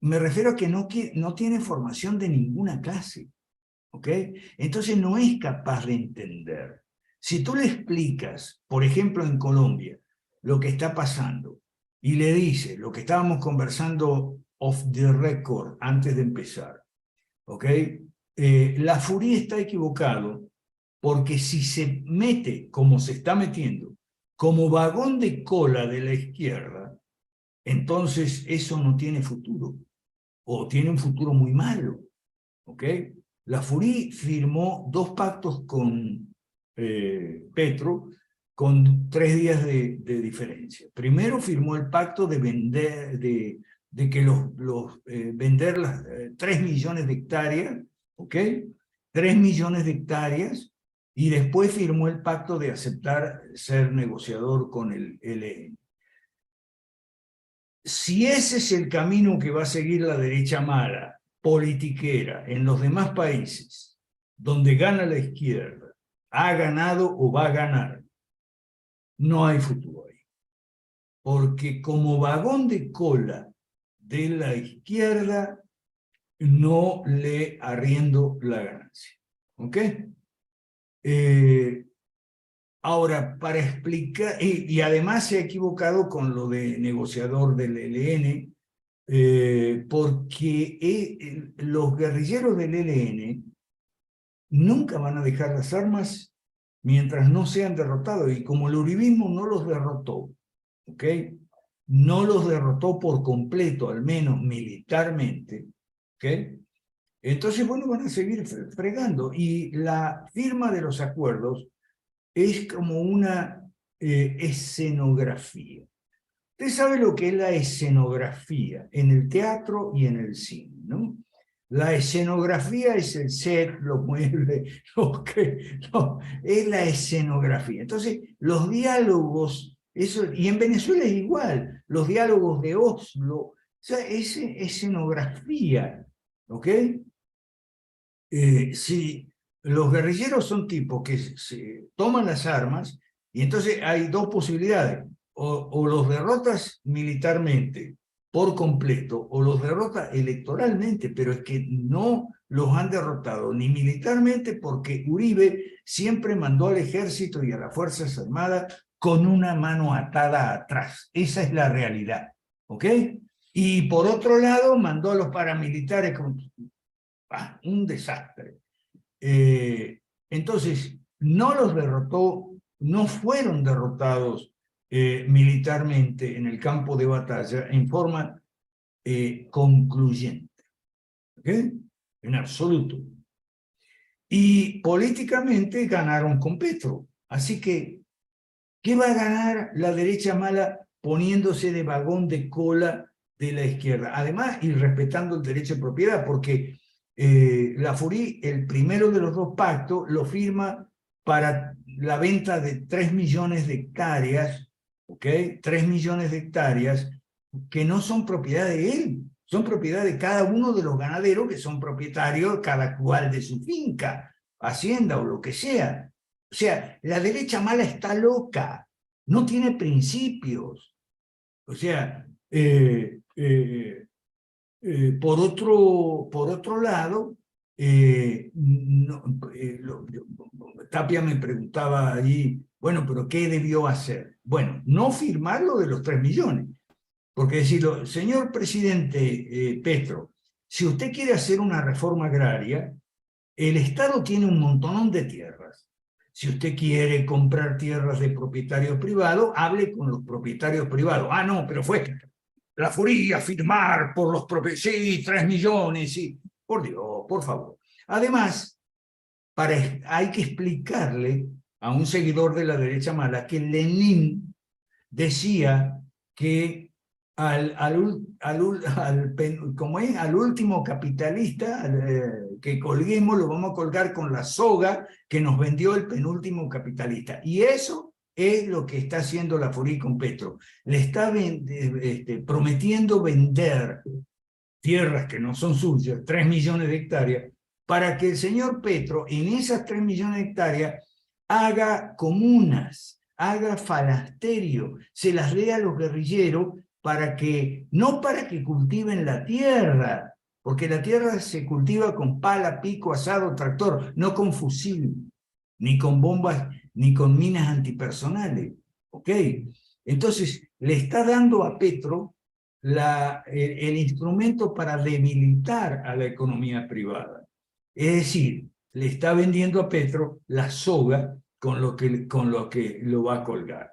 me refiero a que no tiene formación de ninguna clase, ¿ok? Entonces no es capaz de entender. Si tú le explicas, por ejemplo en Colombia, lo que está pasando, y le dices lo que estábamos conversando off the record antes de empezar, ¿ok? La Furia está equivocado porque si se mete como se está metiendo, como vagón de cola de la izquierda, entonces eso no tiene futuro, o tiene un futuro muy malo, ¿ok? La Furia firmó 2 pactos con Petro con 3 días de diferencia. Primero firmó el pacto de vender, de que vender las 3 millones de hectáreas, ¿ok? 3 millones de hectáreas, y después firmó el pacto de aceptar ser negociador con el ELN. Si ese es el camino que va a seguir la derecha mala, politiquera, en los demás países, donde gana la izquierda, ha ganado o va a ganar, no hay futuro ahí. Porque como vagón de cola de la izquierda, no le arriendo la ganancia. ¿Ok? Ahora, para explicar, y además se ha equivocado con lo de negociador del ELN, porque los guerrilleros del ELN nunca van a dejar las armas mientras no sean derrotados, y como el uribismo no los derrotó, ¿ok? No los derrotó por completo, al menos militarmente, ¿ok? Entonces, bueno, van a seguir fregando, y la firma de los acuerdos es como una escenografía. Usted sabe lo que es la escenografía en el teatro y en el cine, ¿no? La escenografía es el set, los muebles, es la escenografía. Entonces, los diálogos, eso, y en Venezuela es igual, los diálogos de Oslo, o sea, es escenografía, ¿ok? Si los guerrilleros son tipos que se toman las armas, y entonces hay dos posibilidades, o los derrotas militarmente por completo, o los derrotas electoralmente, pero es que no los han derrotado ni militarmente, porque Uribe siempre mandó al ejército y a las Fuerzas Armadas con una mano atada atrás. Esa es la realidad, ¿ok? Y por otro lado, mandó a los paramilitares con un desastre. Entonces, no los derrotó, no fueron derrotados militarmente en el campo de batalla en forma concluyente, ¿ok? En absoluto. Y políticamente ganaron con Petro. Así que, ¿qué va a ganar la derecha mala poniéndose de vagón de cola de la izquierda? Además, y respetando el derecho de propiedad, porque Lafouré, el primero de los dos pactos, lo firma para la venta de 3 millones de hectáreas, ¿ok? 3 millones de hectáreas que no son propiedad de él, son propiedad de cada uno de los ganaderos que son propietarios cada cual de su finca, hacienda o lo que sea. O sea, la derecha mala está loca, no tiene principios. O sea, por otro lado, Tapia me preguntaba allí, bueno, pero ¿qué debió hacer? Bueno, no firmar lo de los 3 millones. Porque decirlo, señor presidente Petro, si usted quiere hacer una reforma agraria, el Estado tiene un montonón de tierras. Si usted quiere comprar tierras de propietarios privados, hable con los propietarios privados. Ah, no, pero fue Lafouré a firmar por los propietarios. Sí, 3 millones, sí. Por Dios, por favor. Además, hay que explicarle a un seguidor de la derecha mala que Lenin decía que al último capitalista que colguemos, lo vamos a colgar con la soga que nos vendió el penúltimo capitalista. Y eso es lo que está haciendo Lafouré con Petro. Le está prometiendo vender tierras que no son suyas, 3 millones de hectáreas, para que el señor Petro en esas 3 millones de hectáreas haga comunas, haga falasterio, se las dé a los guerrilleros para que, no para que cultiven la tierra, porque la tierra se cultiva con pala, pico, asado, tractor, no con fusil, ni con bombas, ni con minas antipersonales, ¿ok? Entonces, le está dando a Petro el instrumento para debilitar a la economía privada. Es decir, le está vendiendo a Petro la soga con lo que lo va a colgar.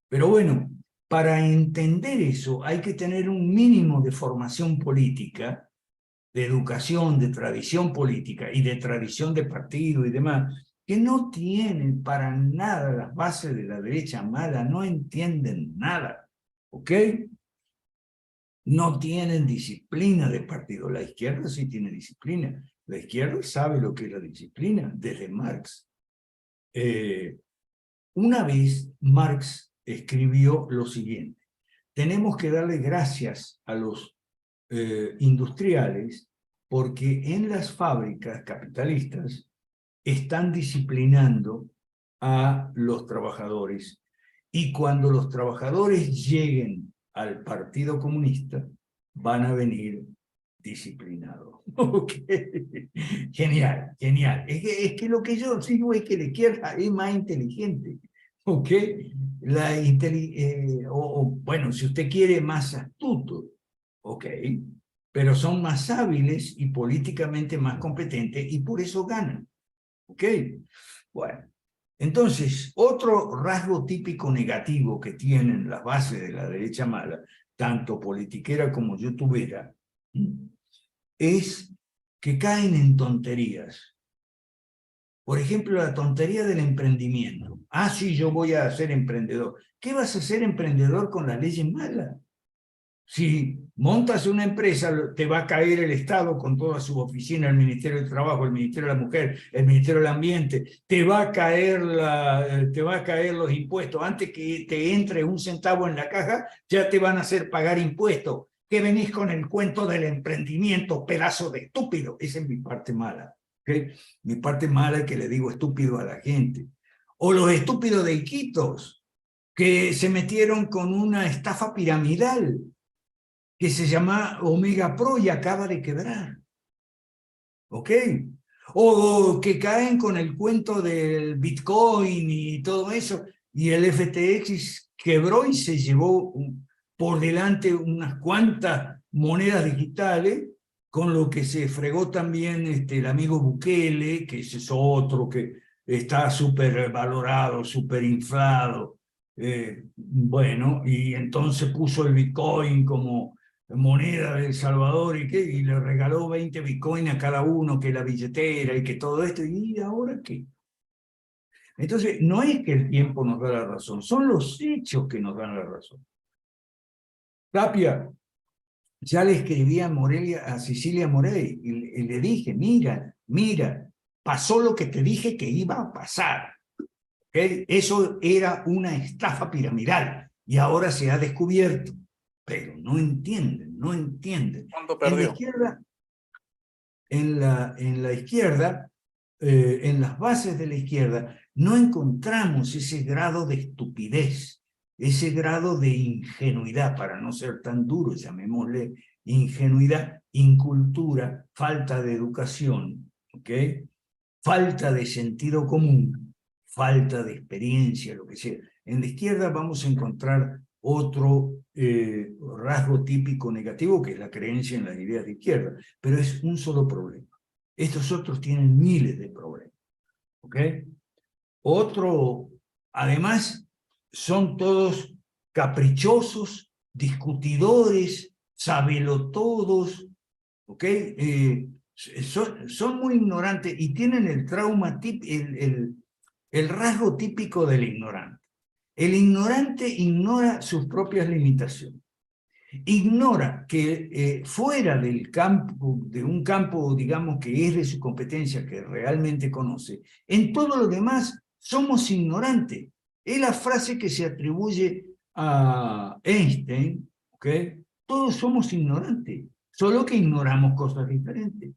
Pero bueno, para entender eso hay que tener un mínimo de formación política, de educación, de tradición política y de tradición de partido y demás, que no tienen para nada las bases de la derecha mala, no entienden nada, ¿ok? No tienen disciplina de partido. La izquierda sí tiene disciplina. La izquierda sabe lo que es la disciplina desde Marx. Una vez Marx escribió lo siguiente: tenemos que darle gracias a los industriales porque en las fábricas capitalistas están disciplinando a los trabajadores, y cuando los trabajadores lleguen al Partido Comunista van a venir disciplinados. Ok. Genial, genial. Es que lo que yo digo es que la izquierda es más inteligente. ¿Ok? Bueno, si usted quiere, más astuto. ¿Ok? Pero son más hábiles y políticamente más competentes y por eso ganan. ¿Ok? Bueno. Entonces, otro rasgo típico negativo que tienen las bases de la derecha mala, tanto politiquera como youtubera, es que caen en tonterías. Por ejemplo, la tontería del emprendimiento. Ah, sí, yo voy a ser emprendedor. ¿Qué vas a ser emprendedor con las leyes malas? Si montas una empresa, te va a caer el Estado con todas sus oficinas, el Ministerio del Trabajo, el Ministerio de la Mujer, el Ministerio del Ambiente, te va a caer los impuestos. Antes que te entre un centavo en la caja, ya te van a hacer pagar impuestos. ¿Qué venís con el cuento del emprendimiento, pedazo de estúpido? Esa es mi parte mala. ¿Okay? Mi parte mala es que le digo estúpido a la gente. O los estúpidos de Iquitos, que se metieron con una estafa piramidal que se llama Omega Pro y acaba de quebrar. ¿Ok? O que caen con el cuento del Bitcoin y todo eso, y el FTX quebró y se llevó por delante unas cuantas monedas digitales, con lo que se fregó también el amigo Bukele, que ese es otro que está súper valorado, súper inflado. Bueno, y entonces puso el Bitcoin como moneda de El Salvador y le regaló 20 bitcoins a cada uno, que la billetera y que todo esto, y ahora qué. Entonces, no es que el tiempo nos da la razón, son los hechos que nos dan la razón. Tapia, ya le escribí a Cecilia Morey y le dije, mira, pasó lo que te dije que iba a pasar. ¿Okay? Eso era una estafa piramidal y ahora se ha descubierto. Pero no entienden, no entienden. ¿Cuánto En la perdió? izquierda, en las bases de la izquierda, no encontramos ese grado de estupidez, ese grado de ingenuidad, para no ser tan duro, llamémosle ingenuidad, incultura, falta de educación, ¿ok? Falta de sentido común, falta de experiencia, lo que sea. En la izquierda vamos a encontrar otro rasgo típico negativo, que es la creencia en las ideas de izquierda, pero es un solo problema. Estos otros tienen miles de problemas. ¿Ok? Otro, además, son todos caprichosos, discutidores, sabelotodos, ¿ok? Son muy ignorantes y tienen el trauma, el rasgo típico del ignorante. El ignorante ignora sus propias limitaciones. Ignora que fuera del campo, de un campo, digamos, que es de su competencia, que realmente conoce, en todo lo demás somos ignorantes. Es la frase que se atribuye a Einstein, ¿ok? Todos somos ignorantes, solo que ignoramos cosas diferentes.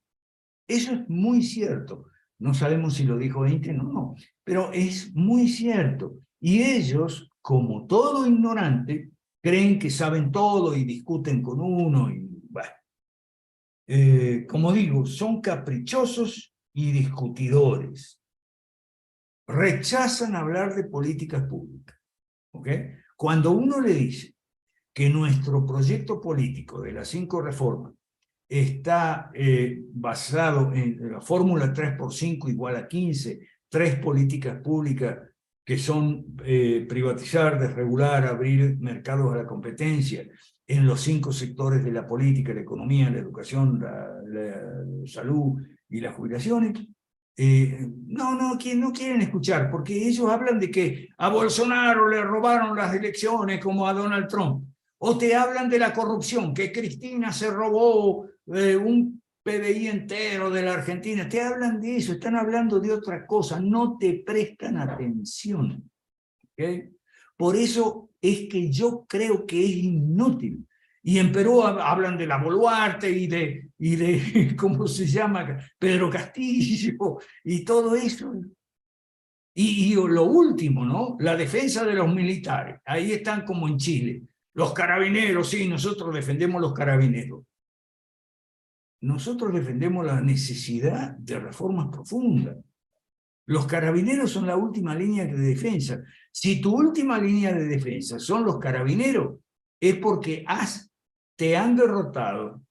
Eso es muy cierto. No sabemos si lo dijo Einstein o no, pero es muy cierto. Y ellos, como todo ignorante, creen que saben todo y discuten con uno. Y, bueno, como digo, son caprichosos y discutidores. Rechazan hablar de políticas públicas. ¿Ok? Cuando uno le dice que nuestro proyecto político de las 5 reformas está basado en la fórmula 3x5 igual a 15, 3 políticas públicas que son privatizar, desregular, abrir mercados a la competencia en los 5 sectores de la política, la economía, la educación, la salud y las jubilaciones. No quieren escuchar, porque ellos hablan de que a Bolsonaro le robaron las elecciones como a Donald Trump. O te hablan de la corrupción, que Cristina se robó un PBI entero de la Argentina. Te hablan de eso, están hablando de otra cosa, no te prestan atención. ¿Okay? Por eso es que yo creo que es inútil. Y en Perú hablan de la Boluarte y de ¿cómo se llama? Pedro Castillo y todo eso. Y lo último, ¿no? La defensa de los militares. Ahí están como en Chile. Los carabineros, sí, nosotros defendemos los carabineros. nosotros defendemos la necesidad de reformas profundas. Los carabineros son la última línea de defensa. Si tu última línea de defensa son los carabineros, es porque te han derrotado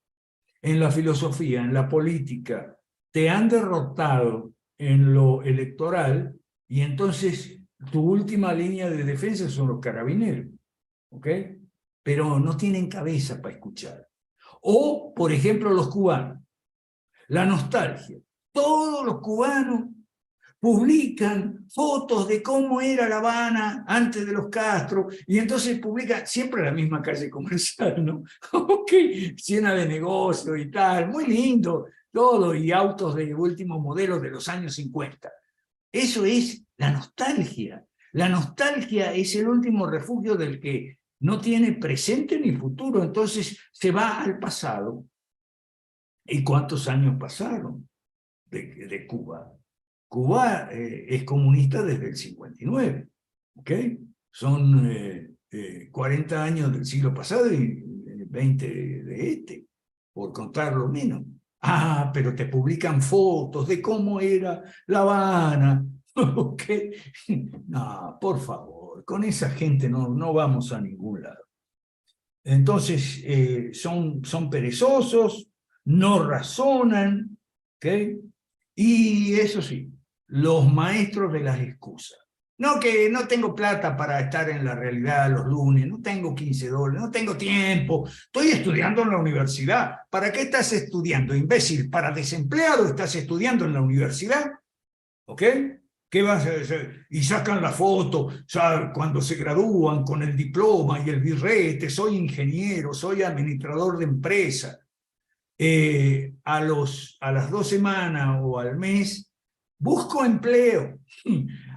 en la filosofía, en la política, te han derrotado en lo electoral, y entonces tu última línea de defensa son los carabineros, ¿ok? Pero no tienen cabeza para escuchar. O, por ejemplo, los cubanos, la nostalgia. Todos los cubanos publican fotos de cómo era La Habana antes de los Castro, y entonces publican siempre la misma calle comercial, ¿no? Okay, llena de negocios y tal, muy lindo, todo, y autos de último modelo de los años 50. Eso es la nostalgia. La nostalgia es el último refugio del que no tiene presente ni futuro, entonces se va al pasado. ¿Y cuántos años pasaron de Cuba? Cuba es comunista desde el 59, ¿ok? Son 40 años del siglo pasado y 20 de este, por contar lo menos. Ah, pero te publican fotos de cómo era La Habana, ¿ok? No, por favor, con esa gente no vamos a ningún lado. Entonces, son perezosos, no razonan, ¿ok? Y eso sí, los maestros de las excusas. No, que no tengo plata para estar en la realidad los lunes, no tengo $15, no tengo tiempo, estoy estudiando en la universidad. ¿Para qué estás estudiando, imbécil? ¿Para desempleado estás estudiando en la universidad? ¿Ok? ¿Qué vas a hacer? Y sacan la foto, ¿sabes? Cuando se gradúan con el diploma y el birrete, soy ingeniero, soy administrador de empresa. A las 2 semanas o al mes, busco empleo.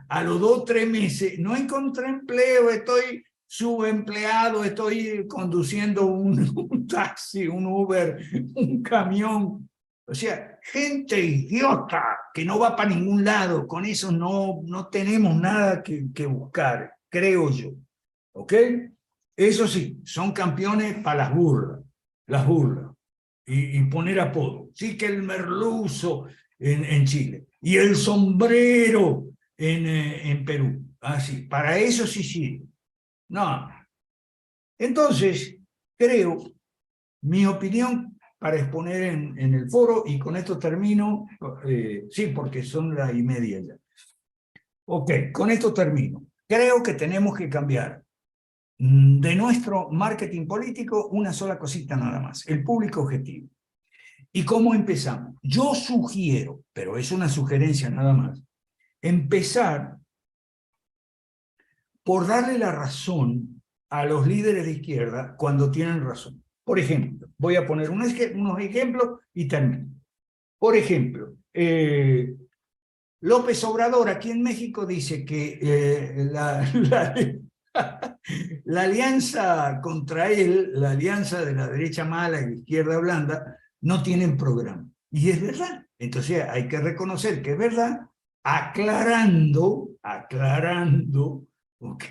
A los 2 o 3 meses, no encontré empleo, estoy subempleado, estoy conduciendo un taxi, un Uber, un camión. O sea, gente idiota que no va para ningún lado, con eso no tenemos nada que buscar, creo yo. ¿Ok? Eso sí, son campeones para las burlas. Y poner apodo. Sí, que el merluzo en Chile y el sombrero en Perú. Así, para eso sí sirve. No. Entonces, creo, mi opinión para exponer en el foro, y con esto termino, sí, porque son las 1:30 ya. Ok, con esto termino. Creo que tenemos que cambiar de nuestro marketing político una sola cosita nada más, el público objetivo. ¿Y cómo empezamos? Yo sugiero, pero es una sugerencia nada más, empezar por darle la razón a los líderes de izquierda cuando tienen razón. Por ejemplo, voy a poner unos ejemplos y termino. Por ejemplo, López Obrador aquí en México dice que la alianza contra él, la alianza de la derecha mala y la izquierda blanda, no tienen programa. Y es verdad. Entonces hay que reconocer que es verdad, aclarando, ¿ok?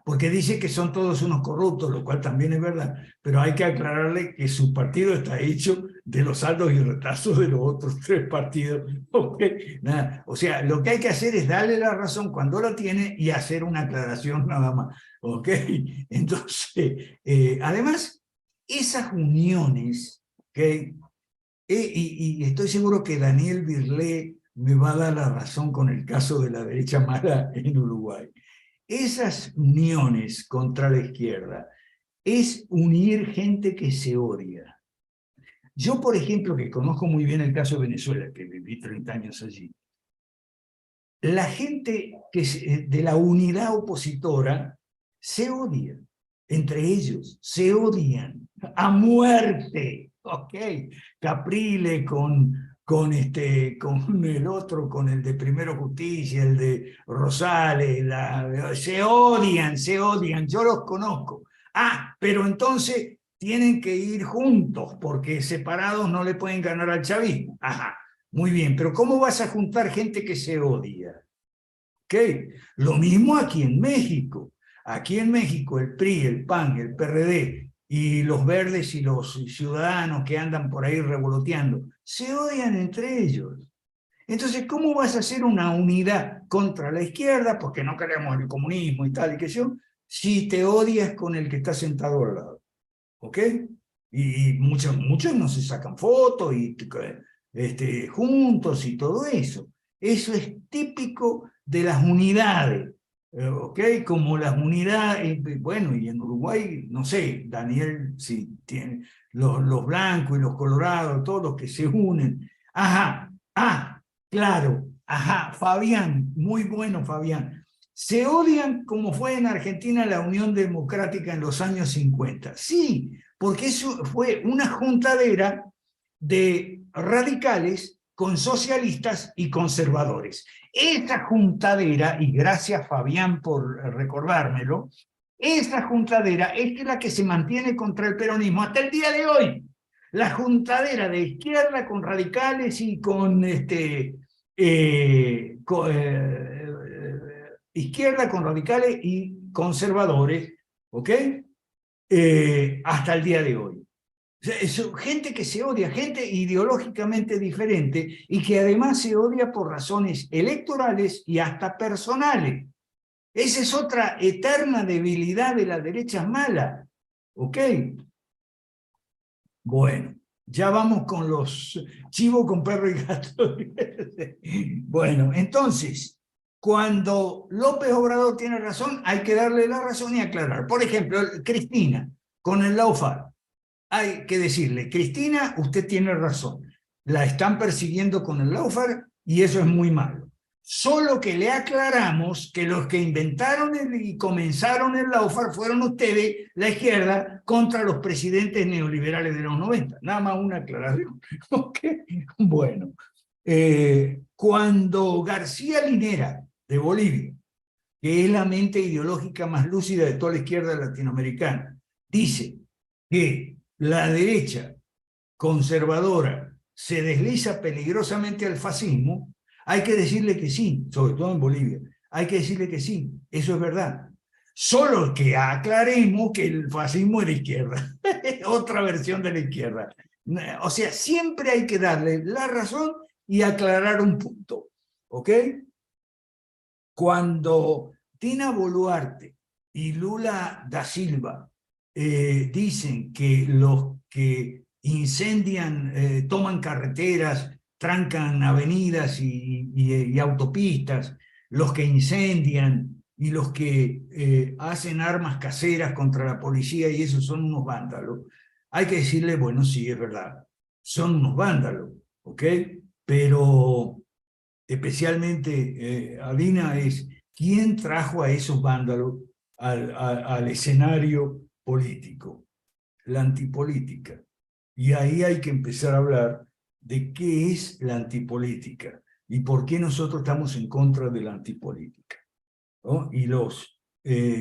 Porque dice que son todos unos corruptos, lo cual también es verdad, pero hay que aclararle que su partido está hecho de los saldos y retazos de los otros 3 partidos, ¿ok? Nada. O sea, lo que hay que hacer es darle la razón cuando la tiene y hacer una aclaración nada más, ¿ok? Entonces, además, esas uniones, ¿ok? Y estoy seguro que Daniel Birlé me va a dar la razón con el caso de la derecha mala en Uruguay. Esas uniones contra la izquierda es unir gente que se odia. Yo, por ejemplo, que conozco muy bien el caso de Venezuela, que viví 30 años allí, la gente de la unidad opositora se odia, entre ellos, se odian a muerte, ¿ok? Caprile con el otro, con el de Primero Justicia, el de Rosales, se odian, yo los conozco. Ah, pero entonces tienen que ir juntos, porque separados no le pueden ganar al chavismo. Ajá, muy bien, pero ¿cómo vas a juntar gente que se odia? ¿Ok? Lo mismo aquí en México. Aquí en México el PRI, el PAN, el PRD y los verdes y los ciudadanos que andan por ahí revoloteando, se odian entre ellos. Entonces, ¿cómo vas a hacer una unidad contra la izquierda, porque no queremos el comunismo y tal, y qué sé yo, si te odias con el que está sentado al lado? ¿Ok? Y muchos no se sacan fotos y juntos y todo eso. Eso es típico de las unidades, ¿ok? Como las unidades, bueno, y en Uruguay, no sé, Daniel, si tiene los blancos y los colorados, todos los que se unen. Ajá, claro, ajá, Fabián, muy bueno, Fabián. Se odian como fue en Argentina la Unión Democrática en los años 50. Sí, porque eso fue una juntadera de radicales con socialistas y conservadores. Esa juntadera, y gracias Fabián por recordármelo, esa juntadera es la que se mantiene contra el peronismo hasta el día de hoy. La juntadera de izquierda con radicales y con izquierda con radicales y conservadores, ¿ok? Hasta el día de hoy. O sea, es gente que se odia, gente ideológicamente diferente y que además se odia por razones electorales y hasta personales. Esa es otra eterna debilidad de la derecha mala, ¿ok? Bueno, ya vamos con los chivo con perro y gato. Bueno, entonces, cuando López Obrador tiene razón, hay que darle la razón y aclarar. Por ejemplo, Cristina, con el lawfare, hay que decirle, Cristina, usted tiene razón, la están persiguiendo con el lawfare y eso es muy malo. Solo que le aclaramos que los que inventaron y comenzaron el lawfare fueron ustedes, la izquierda, contra los presidentes neoliberales de los 90. Nada más una aclaración. Okay. Bueno, cuando García Linera, de Bolivia, que es la mente ideológica más lúcida de toda la izquierda latinoamericana, dice que la derecha conservadora se desliza peligrosamente al fascismo, hay que decirle que sí, sobre todo en Bolivia, hay que decirle que sí, eso es verdad. Solo que aclaremos que el fascismo es de izquierda, otra versión de la izquierda. O sea, siempre hay que darle la razón y aclarar un punto, ¿ok? Cuando Dina Boluarte y Lula da Silva dicen que los que incendian, toman carreteras, trancan avenidas y autopistas, los que incendian y los que hacen armas caseras contra la policía y eso son unos vándalos, hay que decirle, bueno, sí, es verdad, son unos vándalos, ¿ok? Pero especialmente Adina, es quién trajo a esos vándalos al escenario político, la antipolítica. Y ahí hay que empezar a hablar de qué es la antipolítica y por qué nosotros estamos en contra de la antipolítica, ¿no? Y los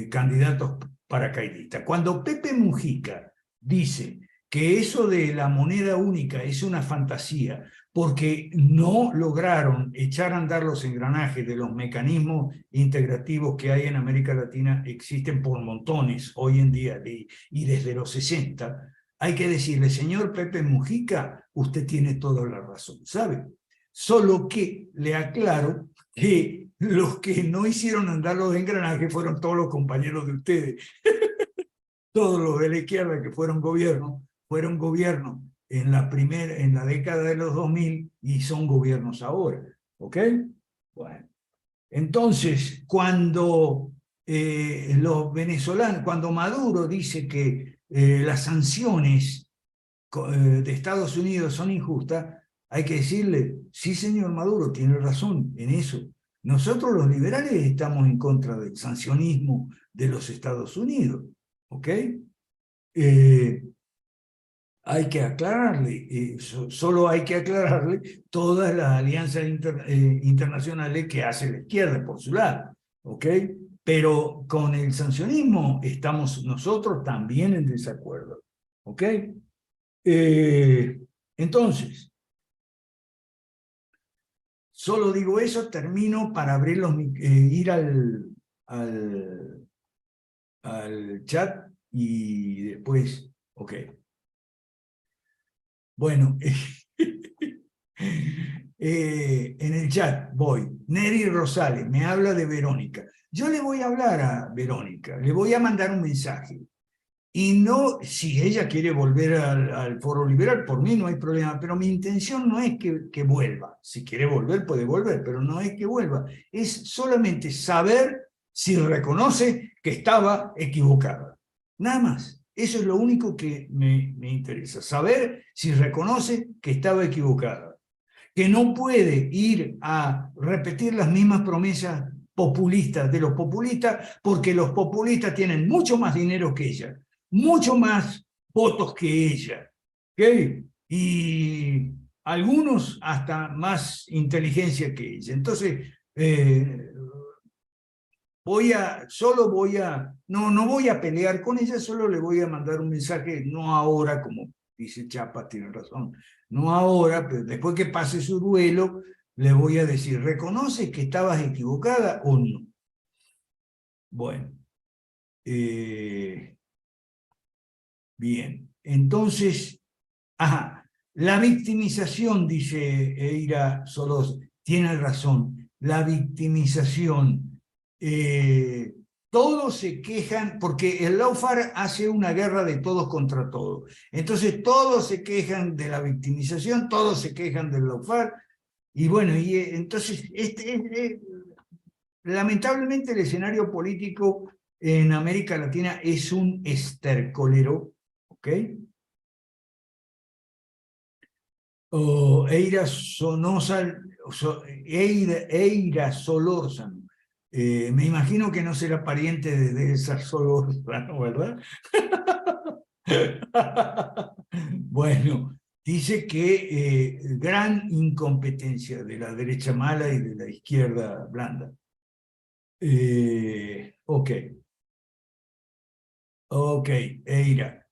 candidatos paracaidistas. Cuando Pepe Mujica dice que eso de la moneda única es una fantasía porque no lograron echar a andar los engranajes de los mecanismos integrativos que hay en América Latina, existen por montones hoy en día y desde los 60, hay que decirle, señor Pepe Mujica, usted tiene toda la razón, ¿sabe? Solo que le aclaro que los que no hicieron andar los engranajes fueron todos los compañeros de ustedes. Todos los de la izquierda que fueron gobierno en la década de los 2000 y son gobiernos ahora. ¿Ok? Bueno. Entonces, cuando los venezolanos, cuando Maduro dice que las sanciones de Estados Unidos son injustas, hay que decirle, sí señor Maduro, tiene razón en eso. Nosotros los liberales estamos en contra del sancionismo de los Estados Unidos, ¿ok? Hay que aclararle, solo hay que aclararle todas las alianzas internacionales que hace la izquierda por su lado, ¿ok? Pero con el sancionismo estamos nosotros también en desacuerdo, ¿ok? Entonces, solo digo eso, termino para abrir ir al chat y después Ok. Bueno, en el chat voy. Neri Rosales me habla de Verónica. Yo le voy a hablar a Verónica, le voy a mandar un mensaje. Y no, si ella quiere volver al Foro Liberal, por mí no hay problema, pero mi intención no es que vuelva. Si quiere volver, puede volver, pero no es que vuelva. Es solamente saber si reconoce que estaba equivocada. Nada más. Eso es lo único que me interesa. Saber si reconoce que estaba equivocada. Que no puede ir a repetir las mismas promesas populistas de los populistas, porque los populistas tienen mucho más dinero que ella, mucho más votos que ella, ¿okay? Y algunos hasta más inteligencia que ella. Entonces, no voy a pelear con ella, solo le voy a mandar un mensaje, no ahora, como dice Chapa, tiene razón, no ahora, pero después que pase su duelo, le voy a decir, ¿reconoces que estabas equivocada o no? Bueno, bien, entonces, la victimización, dice Eira Solos, tiene razón, la victimización, todos se quejan, porque el lawfare hace una guerra de todos contra todos, entonces todos se quejan de la victimización, todos se quejan del lawfare, y bueno, entonces, lamentablemente el escenario político en América Latina es un estercolero, ¿ok? O Eira Solórzano. Me imagino que no será pariente de esa Solórzano, ¿verdad? Bueno, dice que gran incompetencia de la derecha mala y de la izquierda blanda. Ok. Ok, Eira.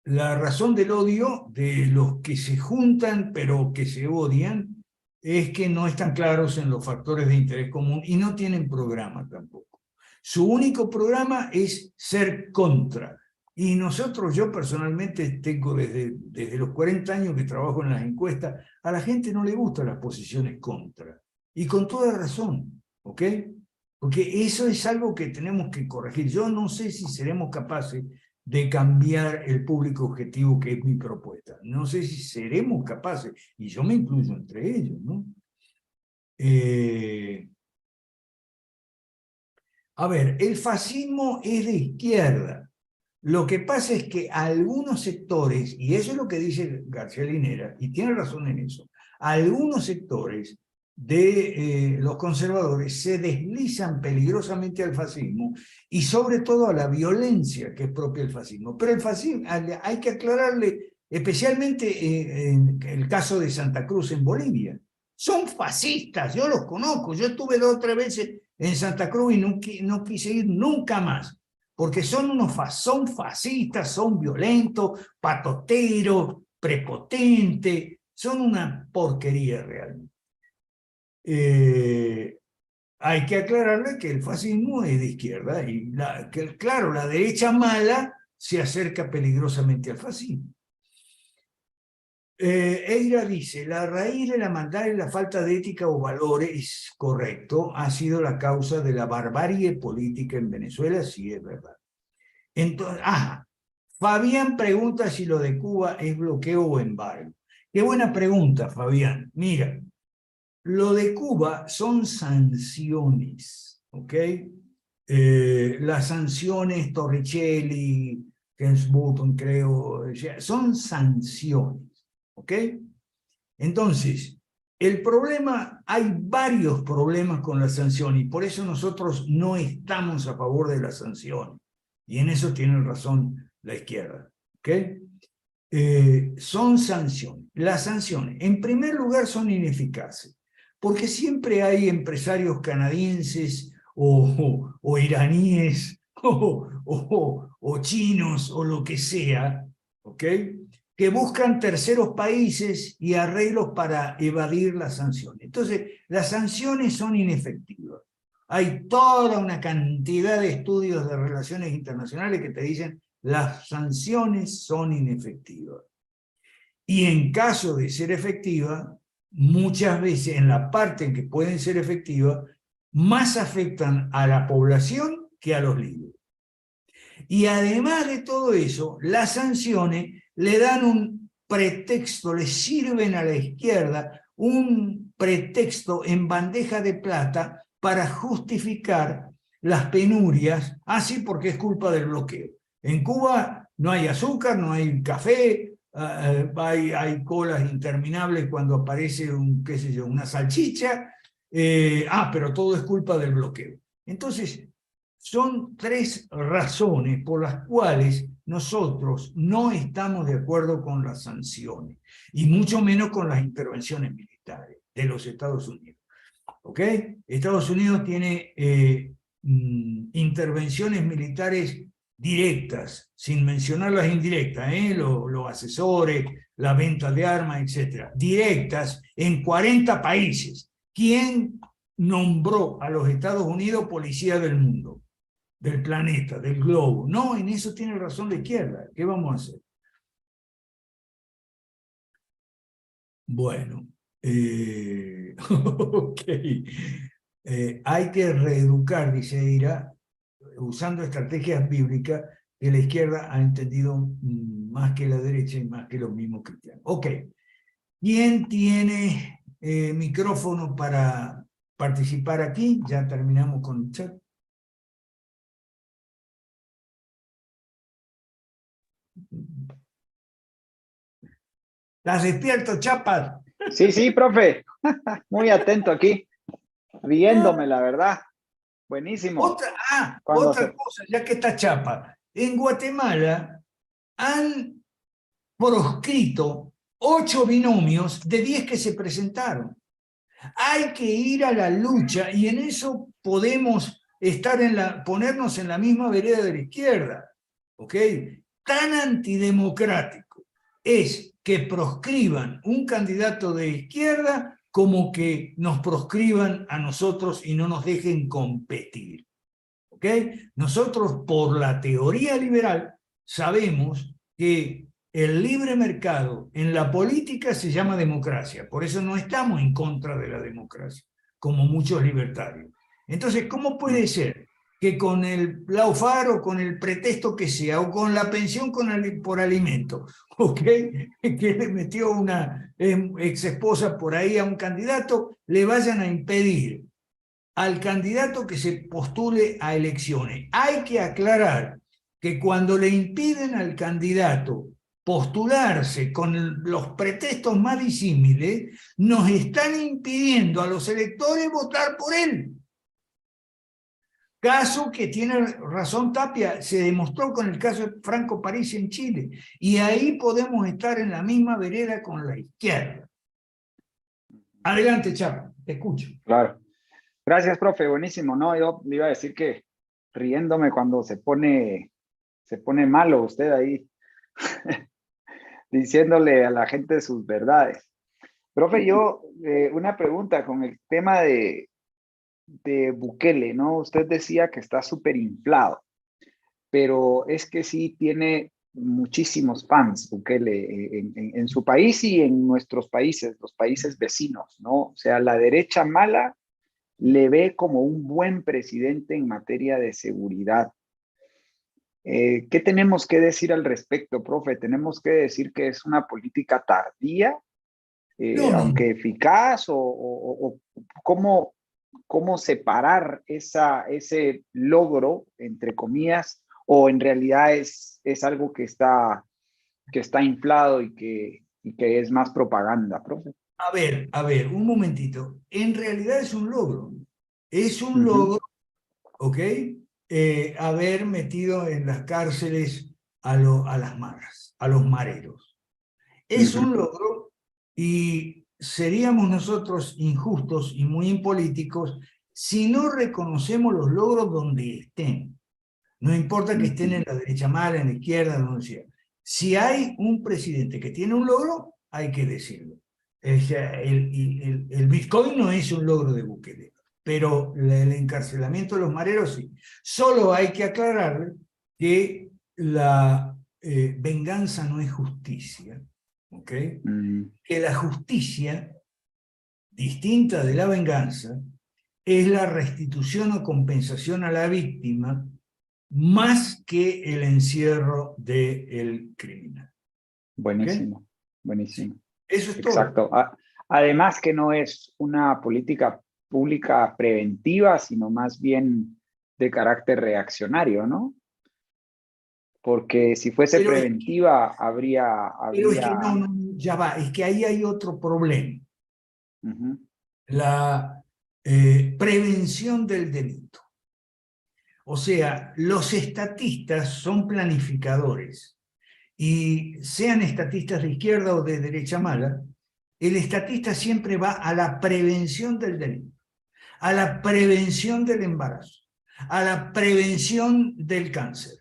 La razón del odio de los que se juntan pero que se odian es que no están claros en los factores de interés común y no tienen programa tampoco. Su único programa es ser contra. Y nosotros, yo personalmente tengo desde los 40 años que trabajo en las encuestas, a la gente no le gustan las posiciones contra. Y con toda razón, ¿ok? Porque eso es algo que tenemos que corregir. Yo no sé si seremos capaces de cambiar el público objetivo que es mi propuesta. No sé si seremos capaces, y yo me incluyo entre ellos, ¿no? A ver, el fascismo es de izquierda. Lo que pasa es que algunos sectores, y eso es lo que dice García Linera, y tiene razón en eso, algunos sectores de los conservadores se deslizan peligrosamente al fascismo y sobre todo a la violencia que es propia del fascismo. Pero el fascismo, hay que aclararle, especialmente en el caso de Santa Cruz en Bolivia, son fascistas, yo los conozco, yo estuve 2 o 3 veces en Santa Cruz y no quise ir nunca más, porque son fascistas, son violentos, patoteros, prepotentes, son una porquería realmente. Hay que aclararle que el fascismo es de izquierda y claro, la derecha mala se acerca peligrosamente al fascismo. Eira dice, la raíz de la maldad y la falta de ética o valores, correcto, ha sido la causa de la barbarie política en Venezuela, sí es verdad. Entonces, Fabián pregunta si lo de Cuba es bloqueo o embargo. Qué buena pregunta, Fabián. Mira, lo de Cuba son sanciones, ¿ok? Las sanciones Torricelli, James Button, creo, son sanciones. ¿Ok? Entonces, hay varios problemas con la sanción y por eso nosotros no estamos a favor de la sanción. Y en eso tiene razón la izquierda. ¿Ok? Son sanciones. Las sanciones, en primer lugar, son ineficaces, porque siempre hay empresarios canadienses o iraníes o chinos o lo que sea, ¿ok? Que buscan terceros países y arreglos para evadir las sanciones. Entonces, las sanciones son inefectivas. Hay toda una cantidad de estudios de relaciones internacionales que te dicen las sanciones son inefectivas. Y en caso de ser efectiva, muchas veces en la parte en que pueden ser efectivas, más afectan a la población que a los líderes. Y además de todo eso, las sanciones le dan un pretexto, le sirven a la izquierda un pretexto en bandeja de plata para justificar las penurias, así porque es culpa del bloqueo. En Cuba no hay azúcar, no hay café, hay colas interminables cuando aparece qué sé yo, una salchicha, pero todo es culpa del bloqueo. Entonces, son tres razones por las cuales nosotros no estamos de acuerdo con las sanciones, y mucho menos con las intervenciones militares de los Estados Unidos. ¿Ok? Estados Unidos tiene intervenciones militares directas, sin mencionar las indirectas, los asesores, la venta de armas, etc. Directas en 40 países. ¿Quién nombró a los Estados Unidos policía del mundo, del planeta, del globo? No, en eso tiene razón la izquierda. ¿Qué vamos a hacer? Bueno, ok. Hay que reeducar, dice Ira, usando estrategias bíblicas que la izquierda ha entendido más que la derecha y más que los mismos cristianos. Ok. ¿Quién tiene micrófono para participar aquí? Ya terminamos con el chat. ¿Estás despierto, Chapas? Sí, sí, profe. Muy atento aquí, riéndome, la verdad. Buenísimo. Otra cosa, ya que está Chapa. En Guatemala han proscrito 8 binomios de 10 que se presentaron. Hay que ir a la lucha y en eso podemos ponernos en la misma vereda de la izquierda. ¿Ok? Tan antidemocrático es que proscriban un candidato de izquierda como que nos proscriban a nosotros y no nos dejen competir. ¿Ok? Nosotros, por la teoría liberal, sabemos que el libre mercado en la política se llama democracia. Por eso no estamos en contra de la democracia, como muchos libertarios. Entonces, ¿cómo puede ser que con el lawfare o con el pretexto que sea, o con la pensión por alimento, ¿ok?, que le metió una ex esposa por ahí a un candidato, le vayan a impedir al candidato que se postule a elecciones? Hay que aclarar que cuando le impiden al candidato postularse con los pretextos más disímiles, nos están impidiendo a los electores votar por él. Caso que tiene razón Tapia, se demostró con el caso de Franco Parisi en Chile, y ahí podemos estar en la misma vereda con la izquierda. Adelante, Chapa, te escucho. Claro. Gracias, profe, buenísimo. No, yo le iba a decir que riéndome cuando se pone malo usted ahí, diciéndole a la gente sus verdades. Profe, yo, una pregunta con el tema de Bukele, ¿no? Usted decía que está súper inflado, pero es que sí tiene muchísimos fans Bukele en su país y en nuestros países, los países vecinos, ¿no? O sea, la derecha mala le ve como un buen presidente en materia de seguridad. ¿Qué tenemos que decir al respecto, profe? ¿Tenemos que decir que es una política tardía, aunque eficaz, o cómo separar ese logro, entre comillas, o en realidad es algo que está inflado y que es más propaganda, profe? A ver, un momentito. En realidad es un logro. Es un logro, ¿ok? Haber metido en las cárceles a las maras, a los mareros. Es un logro, y seríamos nosotros injustos y muy impolíticos si no reconocemos los logros donde estén. No importa que estén en la derecha mala, en la izquierda, donde sea. Si hay un presidente que tiene un logro, hay que decirlo. O sea, el Bitcoin no es un logro de Bukele, pero el encarcelamiento de los mareros sí. Solo hay que aclarar que la venganza no es justicia, ¿ok? Que la justicia, distinta de la venganza, es la restitución o compensación a la víctima más que el encierro del criminal. Buenísimo, ¿Ok? buenísimo. Eso es Exacto. todo. Además que no es una política pública preventiva, sino más bien de carácter reaccionario, ¿no? Porque si fuese Pero es que, preventiva, pero es que no, ya va, es que ahí hay otro problema. Uh-huh. La prevención del delito. O sea, los estatistas son planificadores y sean estatistas de izquierda o de derecha mala, el estatista siempre va a la prevención del delito, a la prevención del embarazo, a la prevención del cáncer,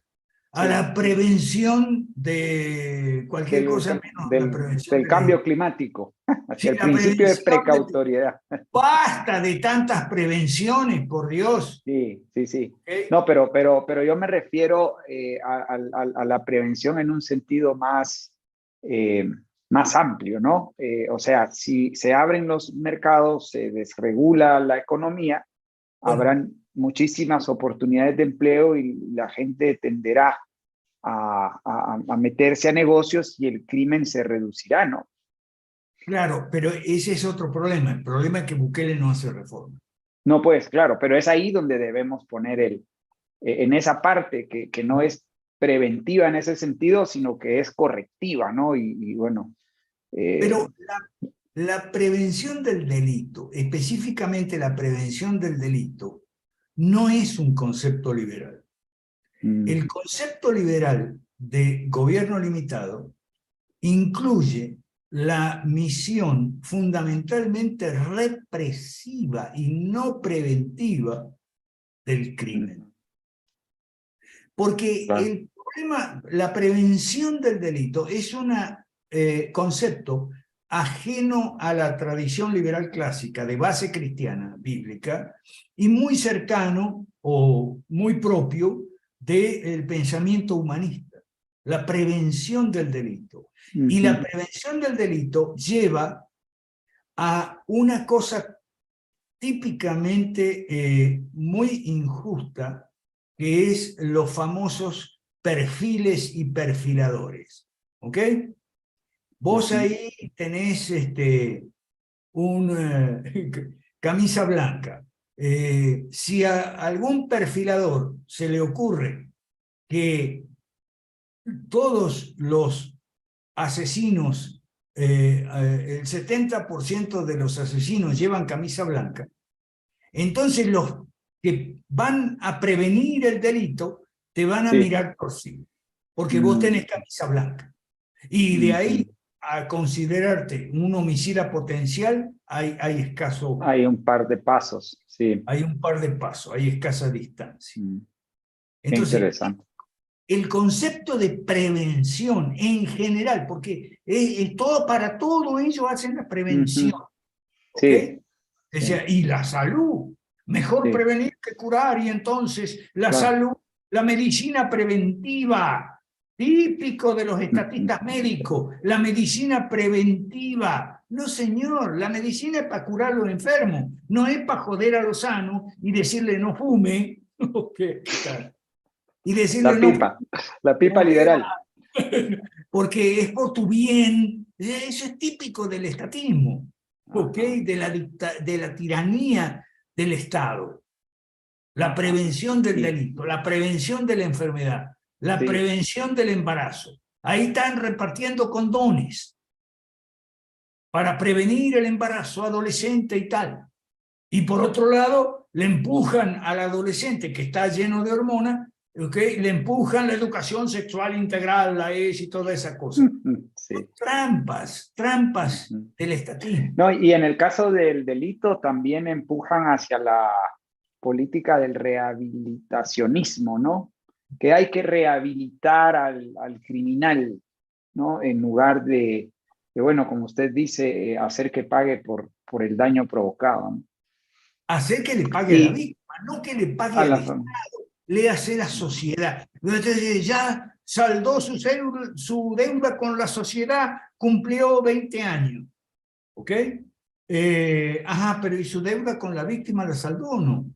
a la prevención de cualquier cosa menos la prevención del de la cambio climático, hacia sí, el la principio de prevención precautoriedad. Basta de tantas prevenciones, por Dios. Sí, sí, sí. ¿Okay? No, pero yo me refiero a la prevención en un sentido más amplio, ¿no? O sea, si se abren los mercados, se desregula la economía, Bueno, habrán muchísimas oportunidades de empleo y la gente tenderá a meterse a negocios y el crimen se reducirá, ¿no? claro, pero ese es otro problema. El problema es que Bukele no hace reforma. No, pues, claro, pero es ahí donde debemos poner en esa parte que no es preventiva en ese sentido, sino que es correctiva, ¿no? Y bueno. Pero la prevención del delito, específicamente la prevención del delito, no es un concepto liberal. El concepto liberal de gobierno limitado incluye la misión fundamentalmente represiva y no preventiva del crimen. Porque Claro. el problema, la prevención del delito es un concepto ajeno a la tradición liberal clásica de base cristiana bíblica y muy cercano o muy propio del pensamiento humanista, la prevención del delito. Y la prevención del delito lleva a una cosa típicamente muy injusta, que es los famosos perfiles y perfiladores. ¿Ok? Vos ahí tenés camisa blanca. Si a algún perfilador se le ocurre que todos los asesinos, el 70% de los asesinos llevan camisa blanca, entonces los que van a prevenir el delito te van a mirar por sí, porque vos tenés camisa blanca. Y de ahí a considerarte un homicida potencial, hay escaso. Hay un par de pasos, sí. Hay un par de pasos, hay escasa distancia. Qué interesante. El concepto de prevención en general, porque para todo ello hacen la prevención. Sí. O sea, y la salud, mejor prevenir que curar, y entonces la salud, la medicina preventiva, típico de los estatistas médicos, la medicina preventiva. No, señor, la medicina es para curar a los enfermos, no es para joder a los sanos y decirle no fume, y decirle la pipa liberal. Porque es por tu bien. Eso es típico del estatismo, de la tiranía del Estado. La prevención del delito, la prevención de la enfermedad, la prevención del embarazo. Ahí están repartiendo condones para prevenir el embarazo adolescente y tal. Y por otro lado, le empujan al adolescente que está lleno de hormonas, le empujan la educación sexual integral, la ES y toda esa cosa. Sí. Trampas del estatismo. No, y en el caso del delito también empujan hacia la política del rehabilitacionismo, ¿no? Que hay que rehabilitar al criminal, ¿no? En lugar de bueno, como usted dice, hacer que pague por el daño provocado, ¿no? Hacer que le pague a la víctima, no que le pague al Estado, le hace la sociedad. Entonces ya saldó su deuda con la sociedad, cumplió 20 años. ¿Ok? Pero ¿y su deuda con la víctima la saldó o no?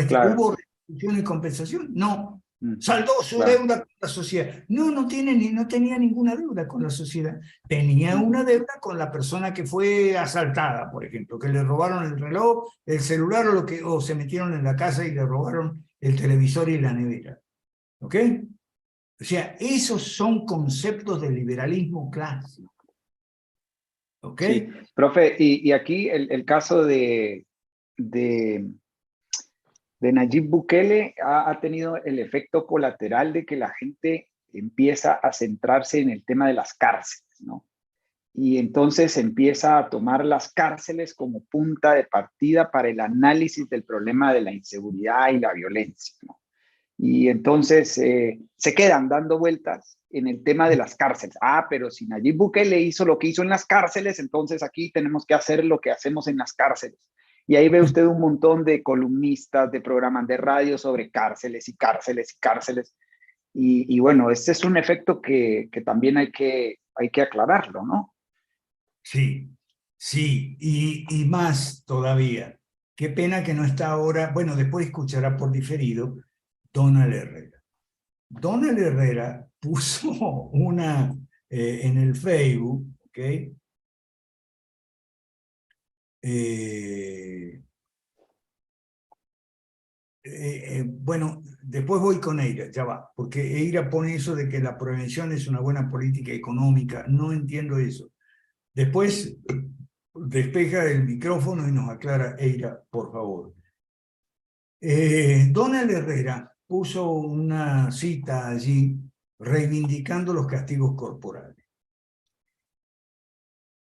Claro. ¿Hubo restitución y compensación? No. Ujú, Saldó su claro. deuda con la sociedad. No tenía ninguna deuda con la sociedad. Tenía una deuda con la persona que fue asaltada, por ejemplo, que le robaron el reloj, el celular o se metieron en la casa y le robaron el televisor y la nevera. ¿Ok? O sea, esos son conceptos del liberalismo clásico. ¿Ok? Sí, profe, y aquí el caso de Nayib Bukele ha tenido el efecto colateral de que la gente empieza a centrarse en el tema de las cárceles, ¿no? Y entonces empieza a tomar las cárceles como punta de partida para el análisis del problema de la inseguridad y la violencia, ¿no? Y entonces se quedan dando vueltas en el tema de las cárceles. Pero si Nayib Bukele hizo lo que hizo en las cárceles, entonces aquí tenemos que hacer lo que hacemos en las cárceles. Y ahí ve usted un montón de columnistas de programas de radio sobre cárceles y cárceles y cárceles. Y bueno, este es un efecto que también hay que aclararlo, ¿no? Sí, sí, y más todavía. Qué pena que no está ahora, bueno, después escuchará por diferido Donald Herrera. Donald Herrera puso una en el Facebook, ¿ok? Bueno, después voy con Eira, ya va, porque Eira pone eso de que la prevención es una buena política económica, no entiendo eso. Después despeja el micrófono y nos aclara Eira, por favor. Donald Herrera puso una cita allí reivindicando los castigos corporales.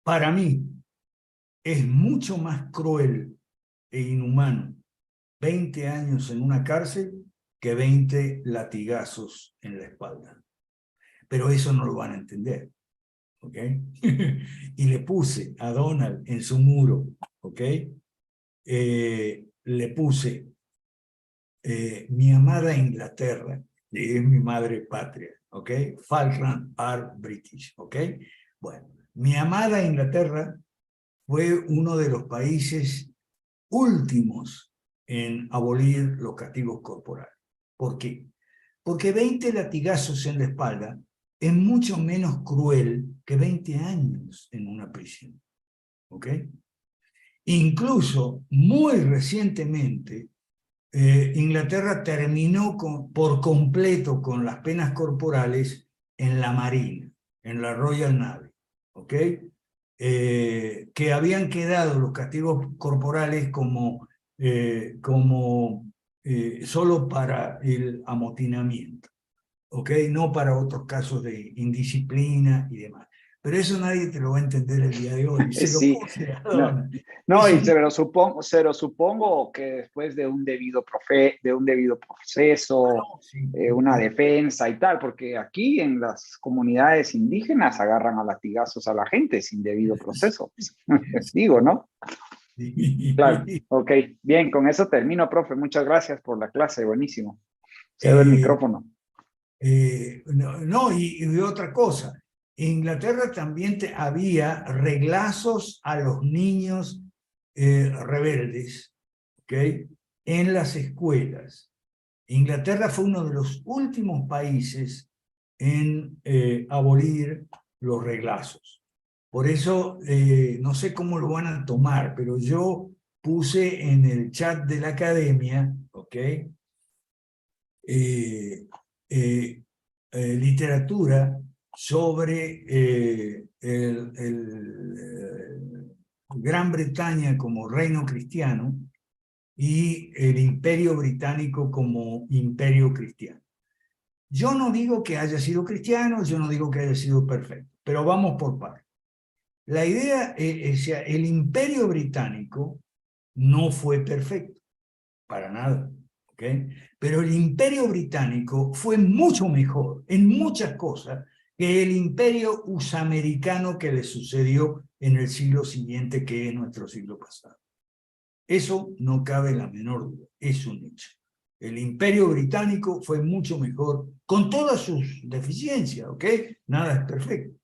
Para mí es mucho más cruel e inhumano 20 años en una cárcel que 20 latigazos en la espalda. Pero eso no lo van a entender, ¿ok? Y le puse a Donald en su muro, ¿ok? Le puse mi amada Inglaterra, que es mi madre patria, ¿ok? Falkland are British, ¿ok? Bueno, mi amada Inglaterra fue uno de los países últimos en abolir los castigos corporales. ¿Por qué? Porque 20 latigazos en la espalda es mucho menos cruel que 20 años en una prisión. ¿Ok? Incluso, muy recientemente, Inglaterra terminó por completo con las penas corporales en la Marina, en la Royal Navy. ¿Ok? Que habían quedado los castigos corporales como solo para el amotinamiento, ¿ok? No para otros casos de indisciplina y demás. Pero eso nadie te lo va a entender el día de hoy. Se lo Sí, puse a no, Donna. no, y se lo supongo que después de un debido proceso, Sí. una defensa y tal, porque aquí en las comunidades indígenas agarran a latigazos a la gente sin debido proceso. Digo, ¿no? Claro, ok, bien, con eso termino, profe. Muchas gracias por la clase, buenísimo. Cedo el micrófono. Y otra cosa, en Inglaterra también había reglazos a los niños rebeldes, ¿ok? En las escuelas. Inglaterra fue uno de los últimos países en abolir los reglazos. Por eso, no sé cómo lo van a tomar, pero yo puse en el chat de la academia, ¿ok? Literatura sobre Gran Bretaña como reino cristiano y el Imperio Británico como imperio cristiano. Yo no digo que haya sido cristiano, yo no digo que haya sido perfecto, pero vamos por partes. La idea, el Imperio Británico no fue perfecto, para nada. ¿Okay? Pero el Imperio Británico fue mucho mejor en muchas cosas que el Imperio usamericano que le sucedió en el siglo siguiente, que es nuestro siglo pasado. Eso no cabe la menor duda, es un hecho. El Imperio Británico fue mucho mejor, con todas sus deficiencias, ¿ok? Nada es perfecto.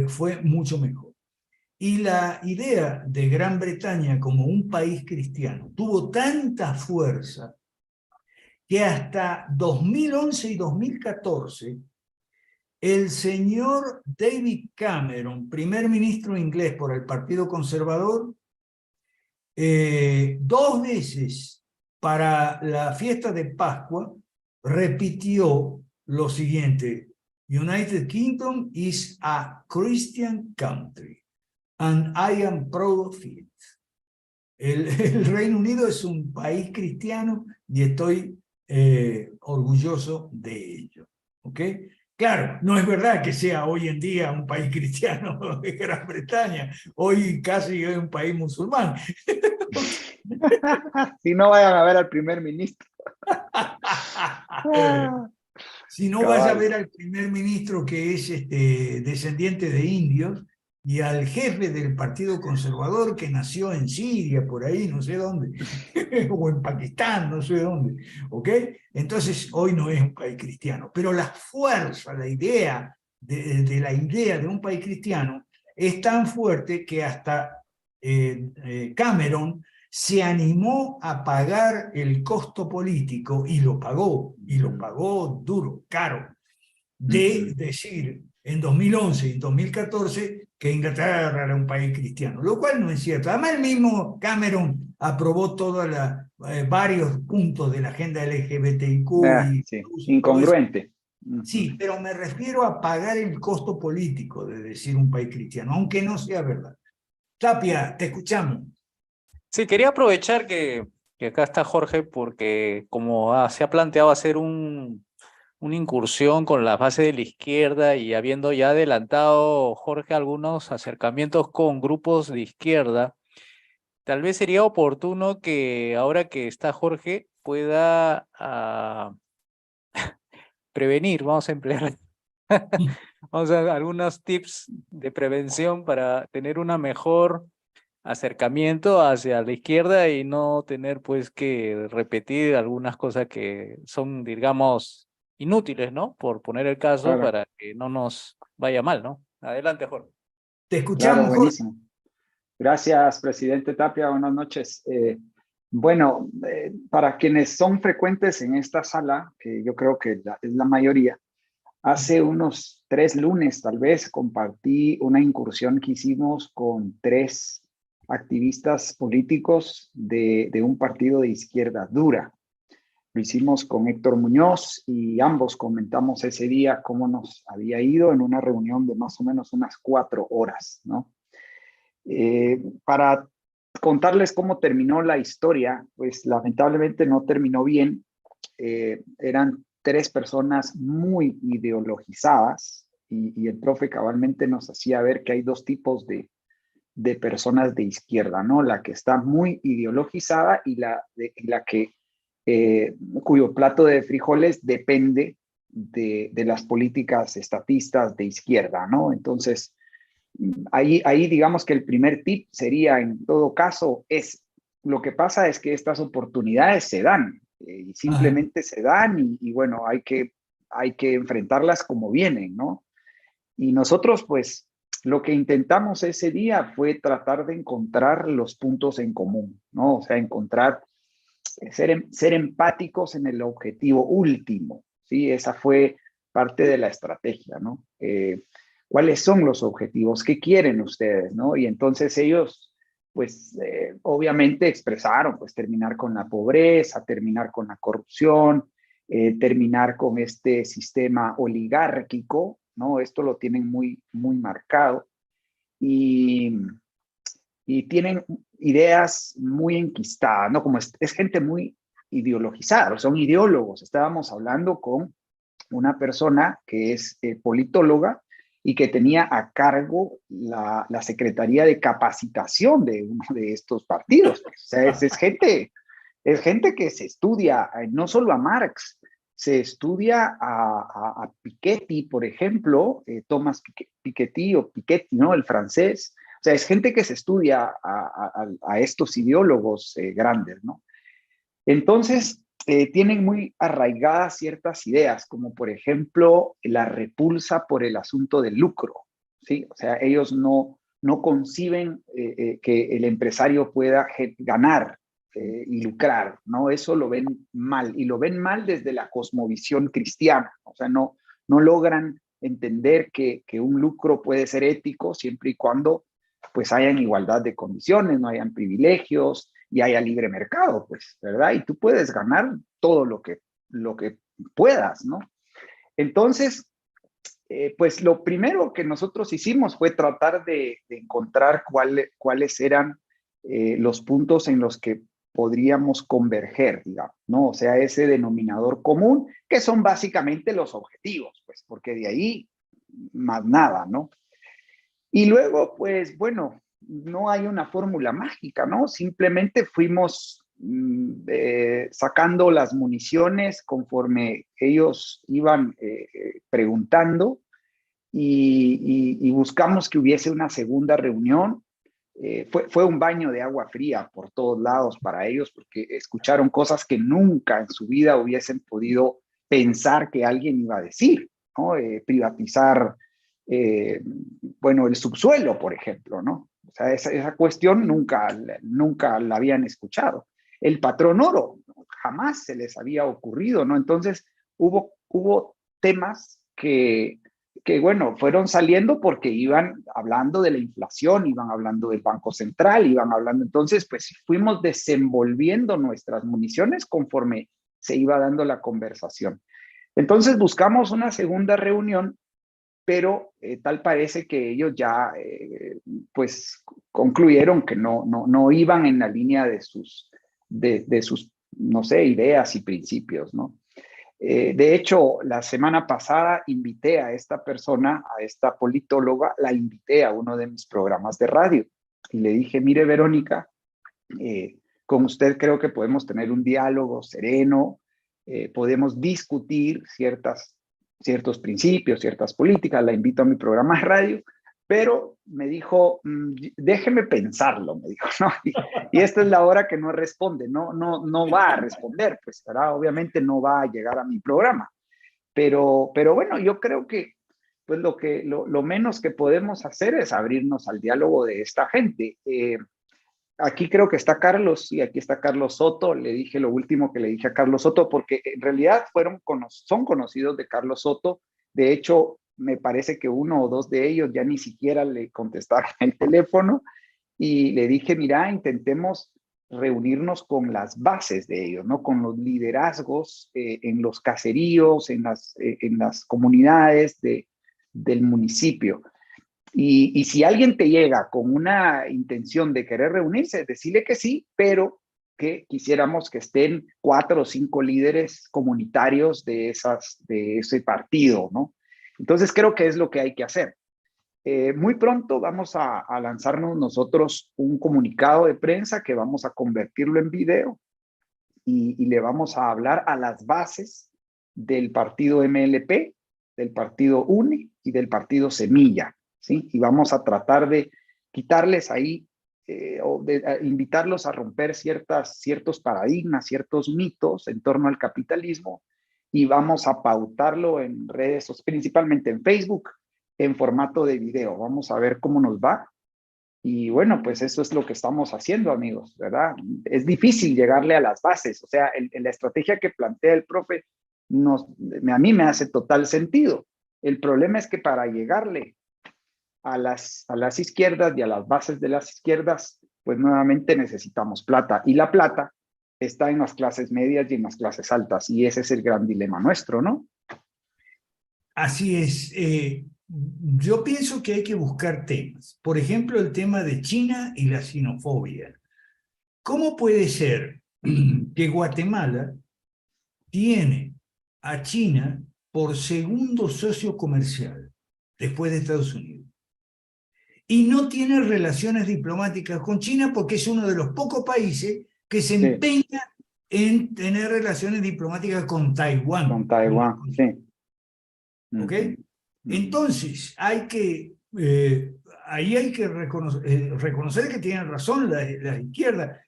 Fue mucho mejor. Y la idea de Gran Bretaña como un país cristiano tuvo tanta fuerza que hasta 2011 y 2014 el señor David Cameron, primer ministro inglés por el Partido Conservador, 2 veces para la fiesta de Pascua repitió lo siguiente: United Kingdom is a Christian country and I am proud of it. El Reino Unido es un país cristiano y estoy orgulloso de ello. ¿Ok? Claro, no es verdad que sea hoy en día un país cristiano de Gran Bretaña. Hoy casi es un país musulmán. Si no vayan a ver al primer ministro. Si no vas a Cabal. ver al primer ministro que es descendiente de indios y al jefe del Partido Conservador que nació en Siria, por ahí, no sé dónde, o en Pakistán, no sé dónde, ¿ok? Entonces hoy no es un país cristiano, pero la fuerza, la idea de la idea de un país cristiano es tan fuerte que hasta Cameron se animó a pagar el costo político, y lo pagó duro, caro, de decir en 2011 y 2014 que Inglaterra era un país cristiano, lo cual no es cierto. Además, el mismo Cameron aprobó varios puntos de la agenda LGBTIQ y Sí, todo eso. incongruente. Sí, pero me refiero a pagar el costo político de decir un país cristiano, aunque no sea verdad. Tapia, te escuchamos. Sí, quería aprovechar que acá está Jorge porque como se ha planteado hacer una incursión con la base de la izquierda y habiendo ya adelantado Jorge algunos acercamientos con grupos de izquierda, tal vez sería oportuno que ahora que está Jorge pueda prevenir, vamos a emplear, vamos a algunos tips de prevención para tener una mejor acercamiento hacia la izquierda y no tener pues que repetir algunas cosas que son, digamos, inútiles, ¿no? Por poner el caso Claro, para que no nos vaya mal, ¿no? Adelante, Jorge. Te claro, escuchamos, Jorge. buenísimo. Gracias, presidente Tapia. Buenas noches. Bueno, para quienes son frecuentes en esta sala, que yo creo que es la mayoría, hace unos 3 lunes tal vez compartí una incursión que hicimos con 3 activistas políticos de un partido de izquierda dura. Lo hicimos con Héctor Muñoz y ambos comentamos ese día cómo nos había ido en una reunión de más o menos unas 4 horas, ¿no? Para contarles cómo terminó la historia, pues lamentablemente no terminó bien. Eran 3 personas muy ideologizadas y el profe cabalmente nos hacía ver que hay 2 tipos de personas de izquierda, ¿no? La que está muy ideologizada y la que cuyo plato de frijoles depende de las políticas estatistas de izquierda, ¿no? Entonces, ahí digamos que el primer tip sería, en todo caso, lo que pasa es que estas oportunidades se dan, y simplemente se dan y bueno, hay que enfrentarlas como vienen, ¿no? Y nosotros, pues, lo que intentamos ese día fue tratar de encontrar los puntos en común, ¿no? O sea, ser empáticos en el objetivo último, ¿sí? Esa fue parte de la estrategia, ¿no? ¿Cuáles son los objetivos? ¿Qué quieren ustedes, no? Y entonces ellos, pues, obviamente expresaron, pues, terminar con la pobreza, terminar con la corrupción, terminar con este sistema oligárquico, ¿no? Esto lo tienen muy, muy marcado. Y tienen ideas muy enquistadas, ¿no? Como es gente muy ideologizada, son ideólogos. Estábamos hablando con una persona que es politóloga y que tenía a cargo la Secretaría de Capacitación de uno de estos partidos. O sea, es gente que se estudia no solo a Marx, se estudia a Piketty, por ejemplo, Thomas Piketty o Piketty, ¿no? El francés. O sea, es gente que se estudia a estos ideólogos grandes, ¿no? Entonces, tienen muy arraigadas ciertas ideas, como por ejemplo la repulsa por el asunto del lucro, ¿sí? O sea, ellos no conciben que el empresario pueda ganar y lucrar, ¿no? Eso lo ven mal, y lo ven mal desde la cosmovisión cristiana. O sea, no logran entender que un lucro puede ser ético siempre y cuando pues hayan igualdad de condiciones, no hayan privilegios y haya libre mercado, pues, ¿verdad? Y tú puedes ganar todo lo que puedas, ¿no? Entonces, pues lo primero que nosotros hicimos fue tratar de encontrar cuáles eran los puntos en los que podríamos converger, digamos, ¿no? O sea, ese denominador común, que son básicamente los objetivos, pues, porque de ahí más nada, ¿no? Y luego, pues bueno, no hay una fórmula mágica, ¿no? Simplemente fuimos sacando las municiones conforme ellos iban preguntando y buscamos que hubiese una segunda reunión. Fue un baño de agua fría por todos lados para ellos porque escucharon cosas que nunca en su vida hubiesen podido pensar que alguien iba a decir, ¿no? Privatizar, bueno, el subsuelo, por ejemplo, ¿no? O sea, esa cuestión nunca la habían escuchado. El patrón oro, jamás se les había ocurrido, ¿no? Entonces, hubo temas que, bueno, fueron saliendo porque iban hablando de la inflación, iban hablando del Banco Central, iban hablando, entonces, pues fuimos desenvolviendo nuestras municiones conforme se iba dando la conversación. Entonces buscamos una segunda reunión, pero tal parece que ellos ya, pues, concluyeron que no iban en la línea de sus, no sé, ideas y principios, ¿no? De hecho, la semana pasada invité a esta persona, a esta politóloga, la invité a uno de mis programas de radio y le dije, mire, Verónica, con usted creo que podemos tener un diálogo sereno, podemos discutir ciertos principios, ciertas políticas, la invito a mi programa de radio, pero me dijo, déjeme pensarlo, me dijo, ¿no? Y esta es la hora que no responde, no va a responder, pues, ¿verdad? Obviamente no va a llegar a mi programa, pero bueno, yo creo que pues lo menos que podemos hacer es abrirnos al diálogo de esta gente. Aquí creo que está Carlos y aquí está Carlos Soto. Le dije lo último que le dije a Carlos Soto porque en realidad son conocidos de Carlos Soto. De hecho, me parece que uno o dos de ellos ya ni siquiera le contestaron el teléfono y le dije, mira, intentemos reunirnos con las bases de ellos, ¿no? Con los liderazgos en los caseríos, en las comunidades del municipio. Y si alguien te llega con una intención de querer reunirse, decirle que sí, pero que quisiéramos que estén 4 o 5 líderes comunitarios de ese partido, ¿no? Entonces creo que es lo que hay que hacer. Muy pronto vamos a lanzarnos nosotros un comunicado de prensa que vamos a convertirlo en video y le vamos a hablar a las bases del partido MLP, del partido UNE y del partido Semilla, ¿sí? Y vamos a tratar de quitarles ahí o de invitarlos a romper ciertos paradigmas, ciertos mitos en torno al capitalismo y vamos a pautarlo en redes, principalmente en Facebook, en formato de video. Vamos a ver cómo nos va. Y bueno, pues eso es lo que estamos haciendo, amigos, ¿verdad? Es difícil llegarle a las bases. O sea, la estrategia que plantea el profe a mí me hace total sentido. El problema es que para llegarle a las izquierdas y a las bases de las izquierdas, pues nuevamente necesitamos plata. Y la plata está en las clases medias y en las clases altas. Y ese es el gran dilema nuestro, ¿no? Así es. Yo pienso que hay que buscar temas. Por ejemplo, el tema de China y la xenofobia. ¿Cómo puede ser que Guatemala tiene a China por segundo socio comercial después de Estados Unidos y no tiene relaciones diplomáticas con China porque es uno de los pocos países que se empeña en tener relaciones diplomáticas con Taiwán? Con Taiwán, sí. ¿Ok? Entonces, ahí hay que reconocer que tienen razón la izquierda,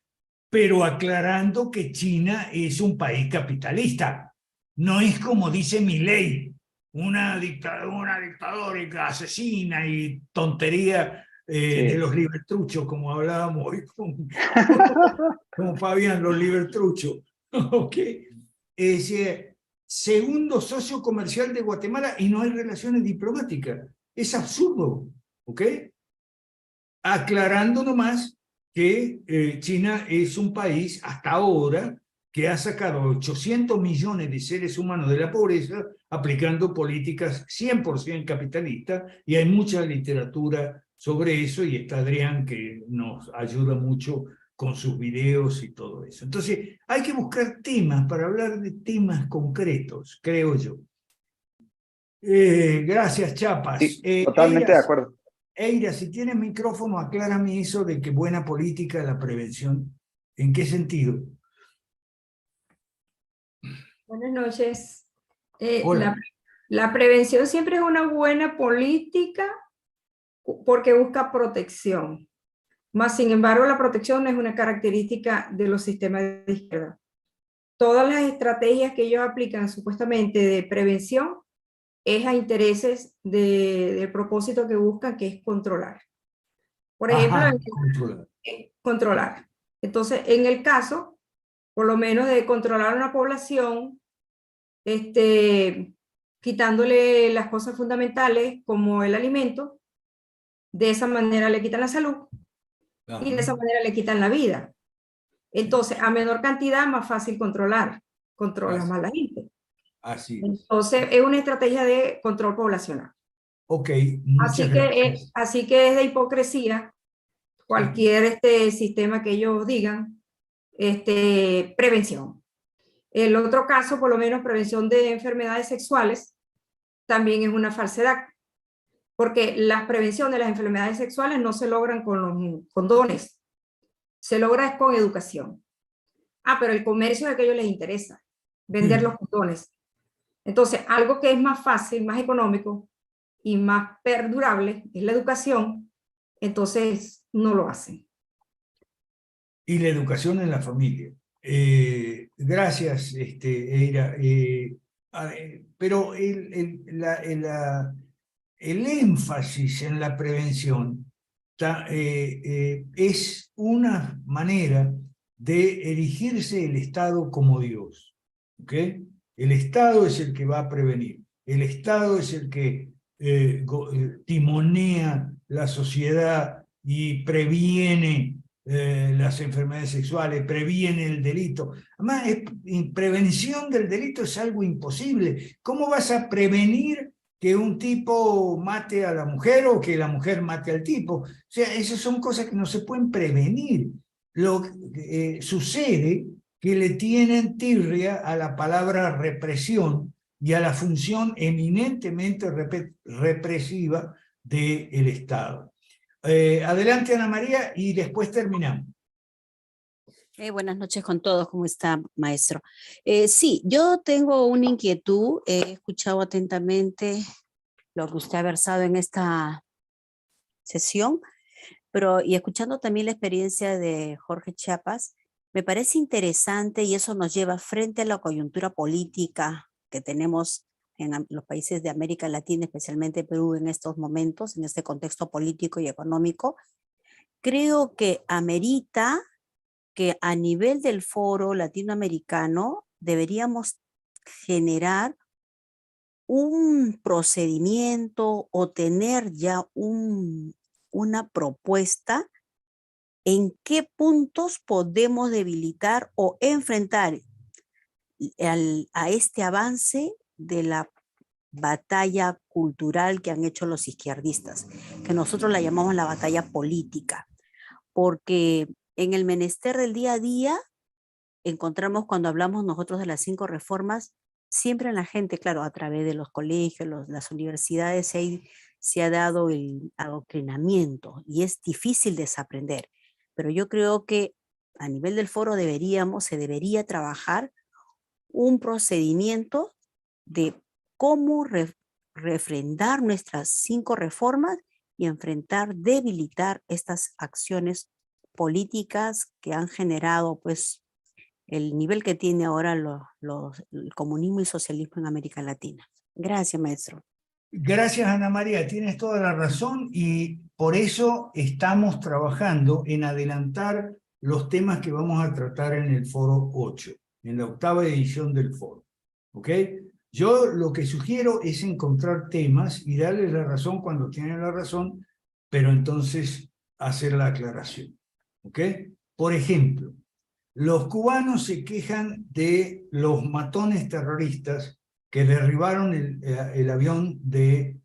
pero aclarando que China es un país capitalista. No es como dice Milei, una dictadora asesina y tontería de los libertruchos, como hablábamos hoy con Fabián, los libertruchos. ¿Ok? Es segundo socio comercial de Guatemala y no hay relaciones diplomáticas. Es absurdo. ¿Ok? Aclarando nomás que China es un país hasta ahora que ha sacado 800 millones de seres humanos de la pobreza aplicando políticas 100% capitalistas, y hay mucha literatura sobre eso, y está Adrián que nos ayuda mucho con sus videos y todo eso. Entonces hay que buscar temas para hablar de temas concretos, creo yo. Gracias, Chapas. Sí, totalmente de acuerdo. Eira, si tienes micrófono, aclárame eso de que buena política es la prevención. ¿En qué sentido? Buenas noches. Hola. La prevención siempre es una buena política porque busca protección. Más sin embargo, la protección no es una característica de los sistemas de izquierda. Todas las estrategias que ellos aplican supuestamente de prevención es a intereses del propósito que buscan, que es controlar. Por ejemplo, controlar. Entonces, en el caso, por lo menos de controlar una población, quitándole las cosas fundamentales como el alimento, de esa manera le quitan la salud y de esa manera le quitan la vida. Entonces, a menor cantidad, más fácil controla más la gente. Así es. Entonces, es una estrategia de control poblacional. Ok, muchas gracias. Así que es de hipocresía cualquier sistema que ellos digan, prevención. El otro caso, por lo menos prevención de enfermedades sexuales, también es una falsedad, porque la prevención de las enfermedades sexuales no se logran con los condones, se logra con educación. Pero el comercio es a ellos les interesa, vender los condones. Entonces, algo que es más fácil, más económico y más perdurable es la educación, entonces no lo hacen. Y la educación en la familia. Gracias, Eira. Pero el énfasis en la prevención es una manera de erigirse el Estado como Dios. ¿Ok? El Estado es el que va a prevenir. El Estado es el que timonea la sociedad y previene las enfermedades sexuales, previene el delito. Además, prevención del delito es algo imposible. ¿Cómo vas a prevenir que un tipo mate a la mujer o que la mujer mate al tipo? O sea, esas son cosas que no se pueden prevenir. Sucede que le tienen tirria a la palabra represión y a la función eminentemente represiva del Estado. Adelante, Ana María, y después terminamos. Buenas noches con todos, ¿cómo está, maestro? Sí, yo tengo una inquietud, he escuchado atentamente lo que usted ha versado en esta sesión, y escuchando también la experiencia de Jorge Chiapas, me parece interesante, y eso nos lleva frente a la coyuntura política que tenemos en los países de América Latina, especialmente Perú en estos momentos, en este contexto político y económico. Creo que amerita que a nivel del foro latinoamericano deberíamos generar un procedimiento o tener ya una propuesta en qué puntos podemos debilitar o enfrentar a este avance de la batalla cultural que han hecho los izquierdistas, que nosotros la llamamos la batalla política, porque en el menester del día a día encontramos, cuando hablamos nosotros de las 5 reformas, siempre en la gente, claro, a través de los colegios, las universidades se ha dado el adoctrinamiento y es difícil desaprender. Pero yo creo que a nivel del foro se debería trabajar un procedimiento de cómo refrendar nuestras 5 reformas y enfrentar, debilitar estas acciones políticas que han generado pues el nivel que tiene ahora el comunismo y socialismo en América Latina. Gracias, maestro. Gracias, Ana María, tienes toda la razón y por eso estamos trabajando en adelantar los temas que vamos a tratar en el foro 8, en la 8ª edición del foro. ¿Ok? Yo lo que sugiero es encontrar temas y darles la razón cuando tienen la razón, pero entonces hacer la aclaración. ¿Ok? Por ejemplo, los cubanos se quejan de los matones terroristas que derribaron el avión de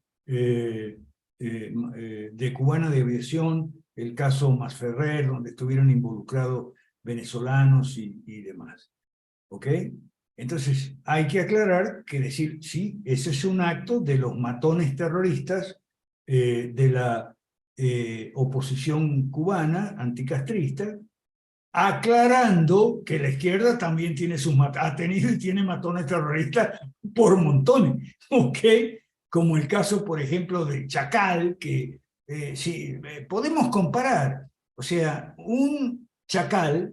Cubana de Aviación, el caso Masferrer, donde estuvieron involucrados venezolanos y demás. ¿Ok? Entonces, hay que aclarar que decir, sí, ese es un acto de los matones terroristas de la oposición cubana anticastrista, aclarando que la izquierda también tiene ha tenido y tiene matones terroristas por montones, ¿ok? Como el caso, por ejemplo, de Chacal, que podemos comparar, o sea, un Chacal,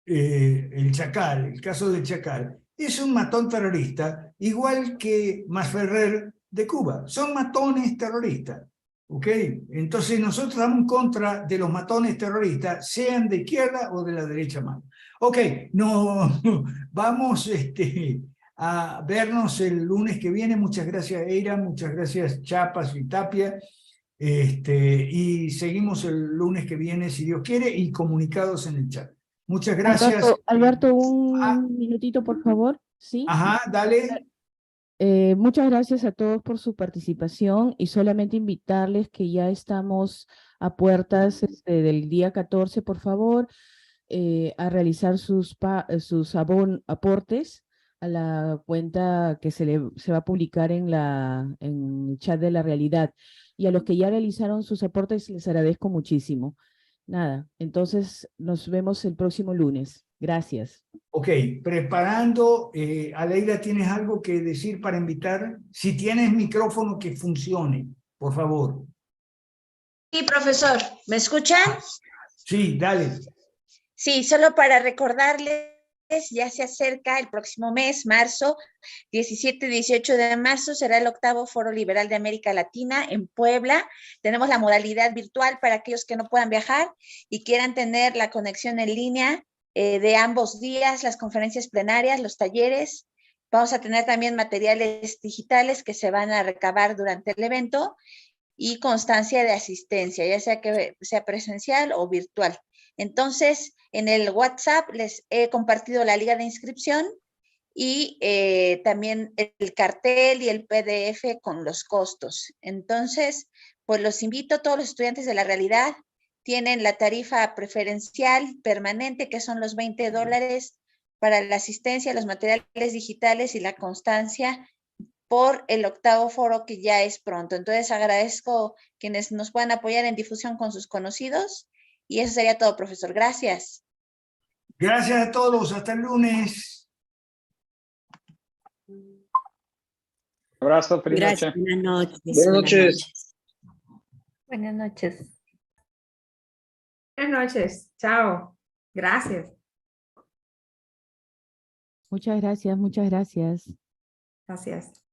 el caso de Chacal, es un matón terrorista, igual que Masferrer de Cuba, son matones terroristas. ¿Ok? Entonces nosotros estamos en contra de los matones terroristas, sean de izquierda o de la derecha mano. Ok, no, vamos a vernos el lunes que viene. Muchas gracias, Eira, muchas gracias, Chapas y Tapia. Y seguimos el lunes que viene, si Dios quiere, y comunicados en el chat. Muchas gracias. Alberto, un minutito, por favor. ¿Sí? Ajá, dale. Muchas gracias a todos por su participación y solamente invitarles que ya estamos a puertas del día 14, por favor, a realizar sus aportes a la cuenta que se va a publicar en el chat de la realidad. Y a los que ya realizaron sus aportes les agradezco muchísimo. Nada, entonces nos vemos el próximo lunes. Gracias. Ok, preparando, Aleida, ¿tienes algo que decir para invitar? Si tienes micrófono que funcione, por favor. Sí, profesor, ¿me escuchan? Sí, dale. Sí, solo para recordarles, ya se acerca el próximo mes, marzo, 17 y 18 de marzo, será el 8º Foro Liberal de América Latina en Puebla. Tenemos la modalidad virtual para aquellos que no puedan viajar y quieran tener la conexión en línea de ambos días, las conferencias plenarias, los talleres. Vamos a tener también materiales digitales que se van a recabar durante el evento y constancia de asistencia, ya sea que sea presencial o virtual. Entonces, en el WhatsApp les he compartido la liga de inscripción y también el cartel y el PDF con los costos. Entonces, pues los invito, todos los estudiantes de la realidad tienen la tarifa preferencial permanente, que son los $20 para la asistencia, los materiales digitales y la constancia por el 8º foro que ya es pronto. Entonces agradezco quienes nos puedan apoyar en difusión con sus conocidos y eso sería todo, profesor. Gracias. Gracias a todos. Hasta el lunes. Abrazo, feliz Gracias, noche. buenas noches. Buenas noches. Buenas noches. Buenas noches. Chao. Gracias. Muchas gracias, muchas gracias. Gracias.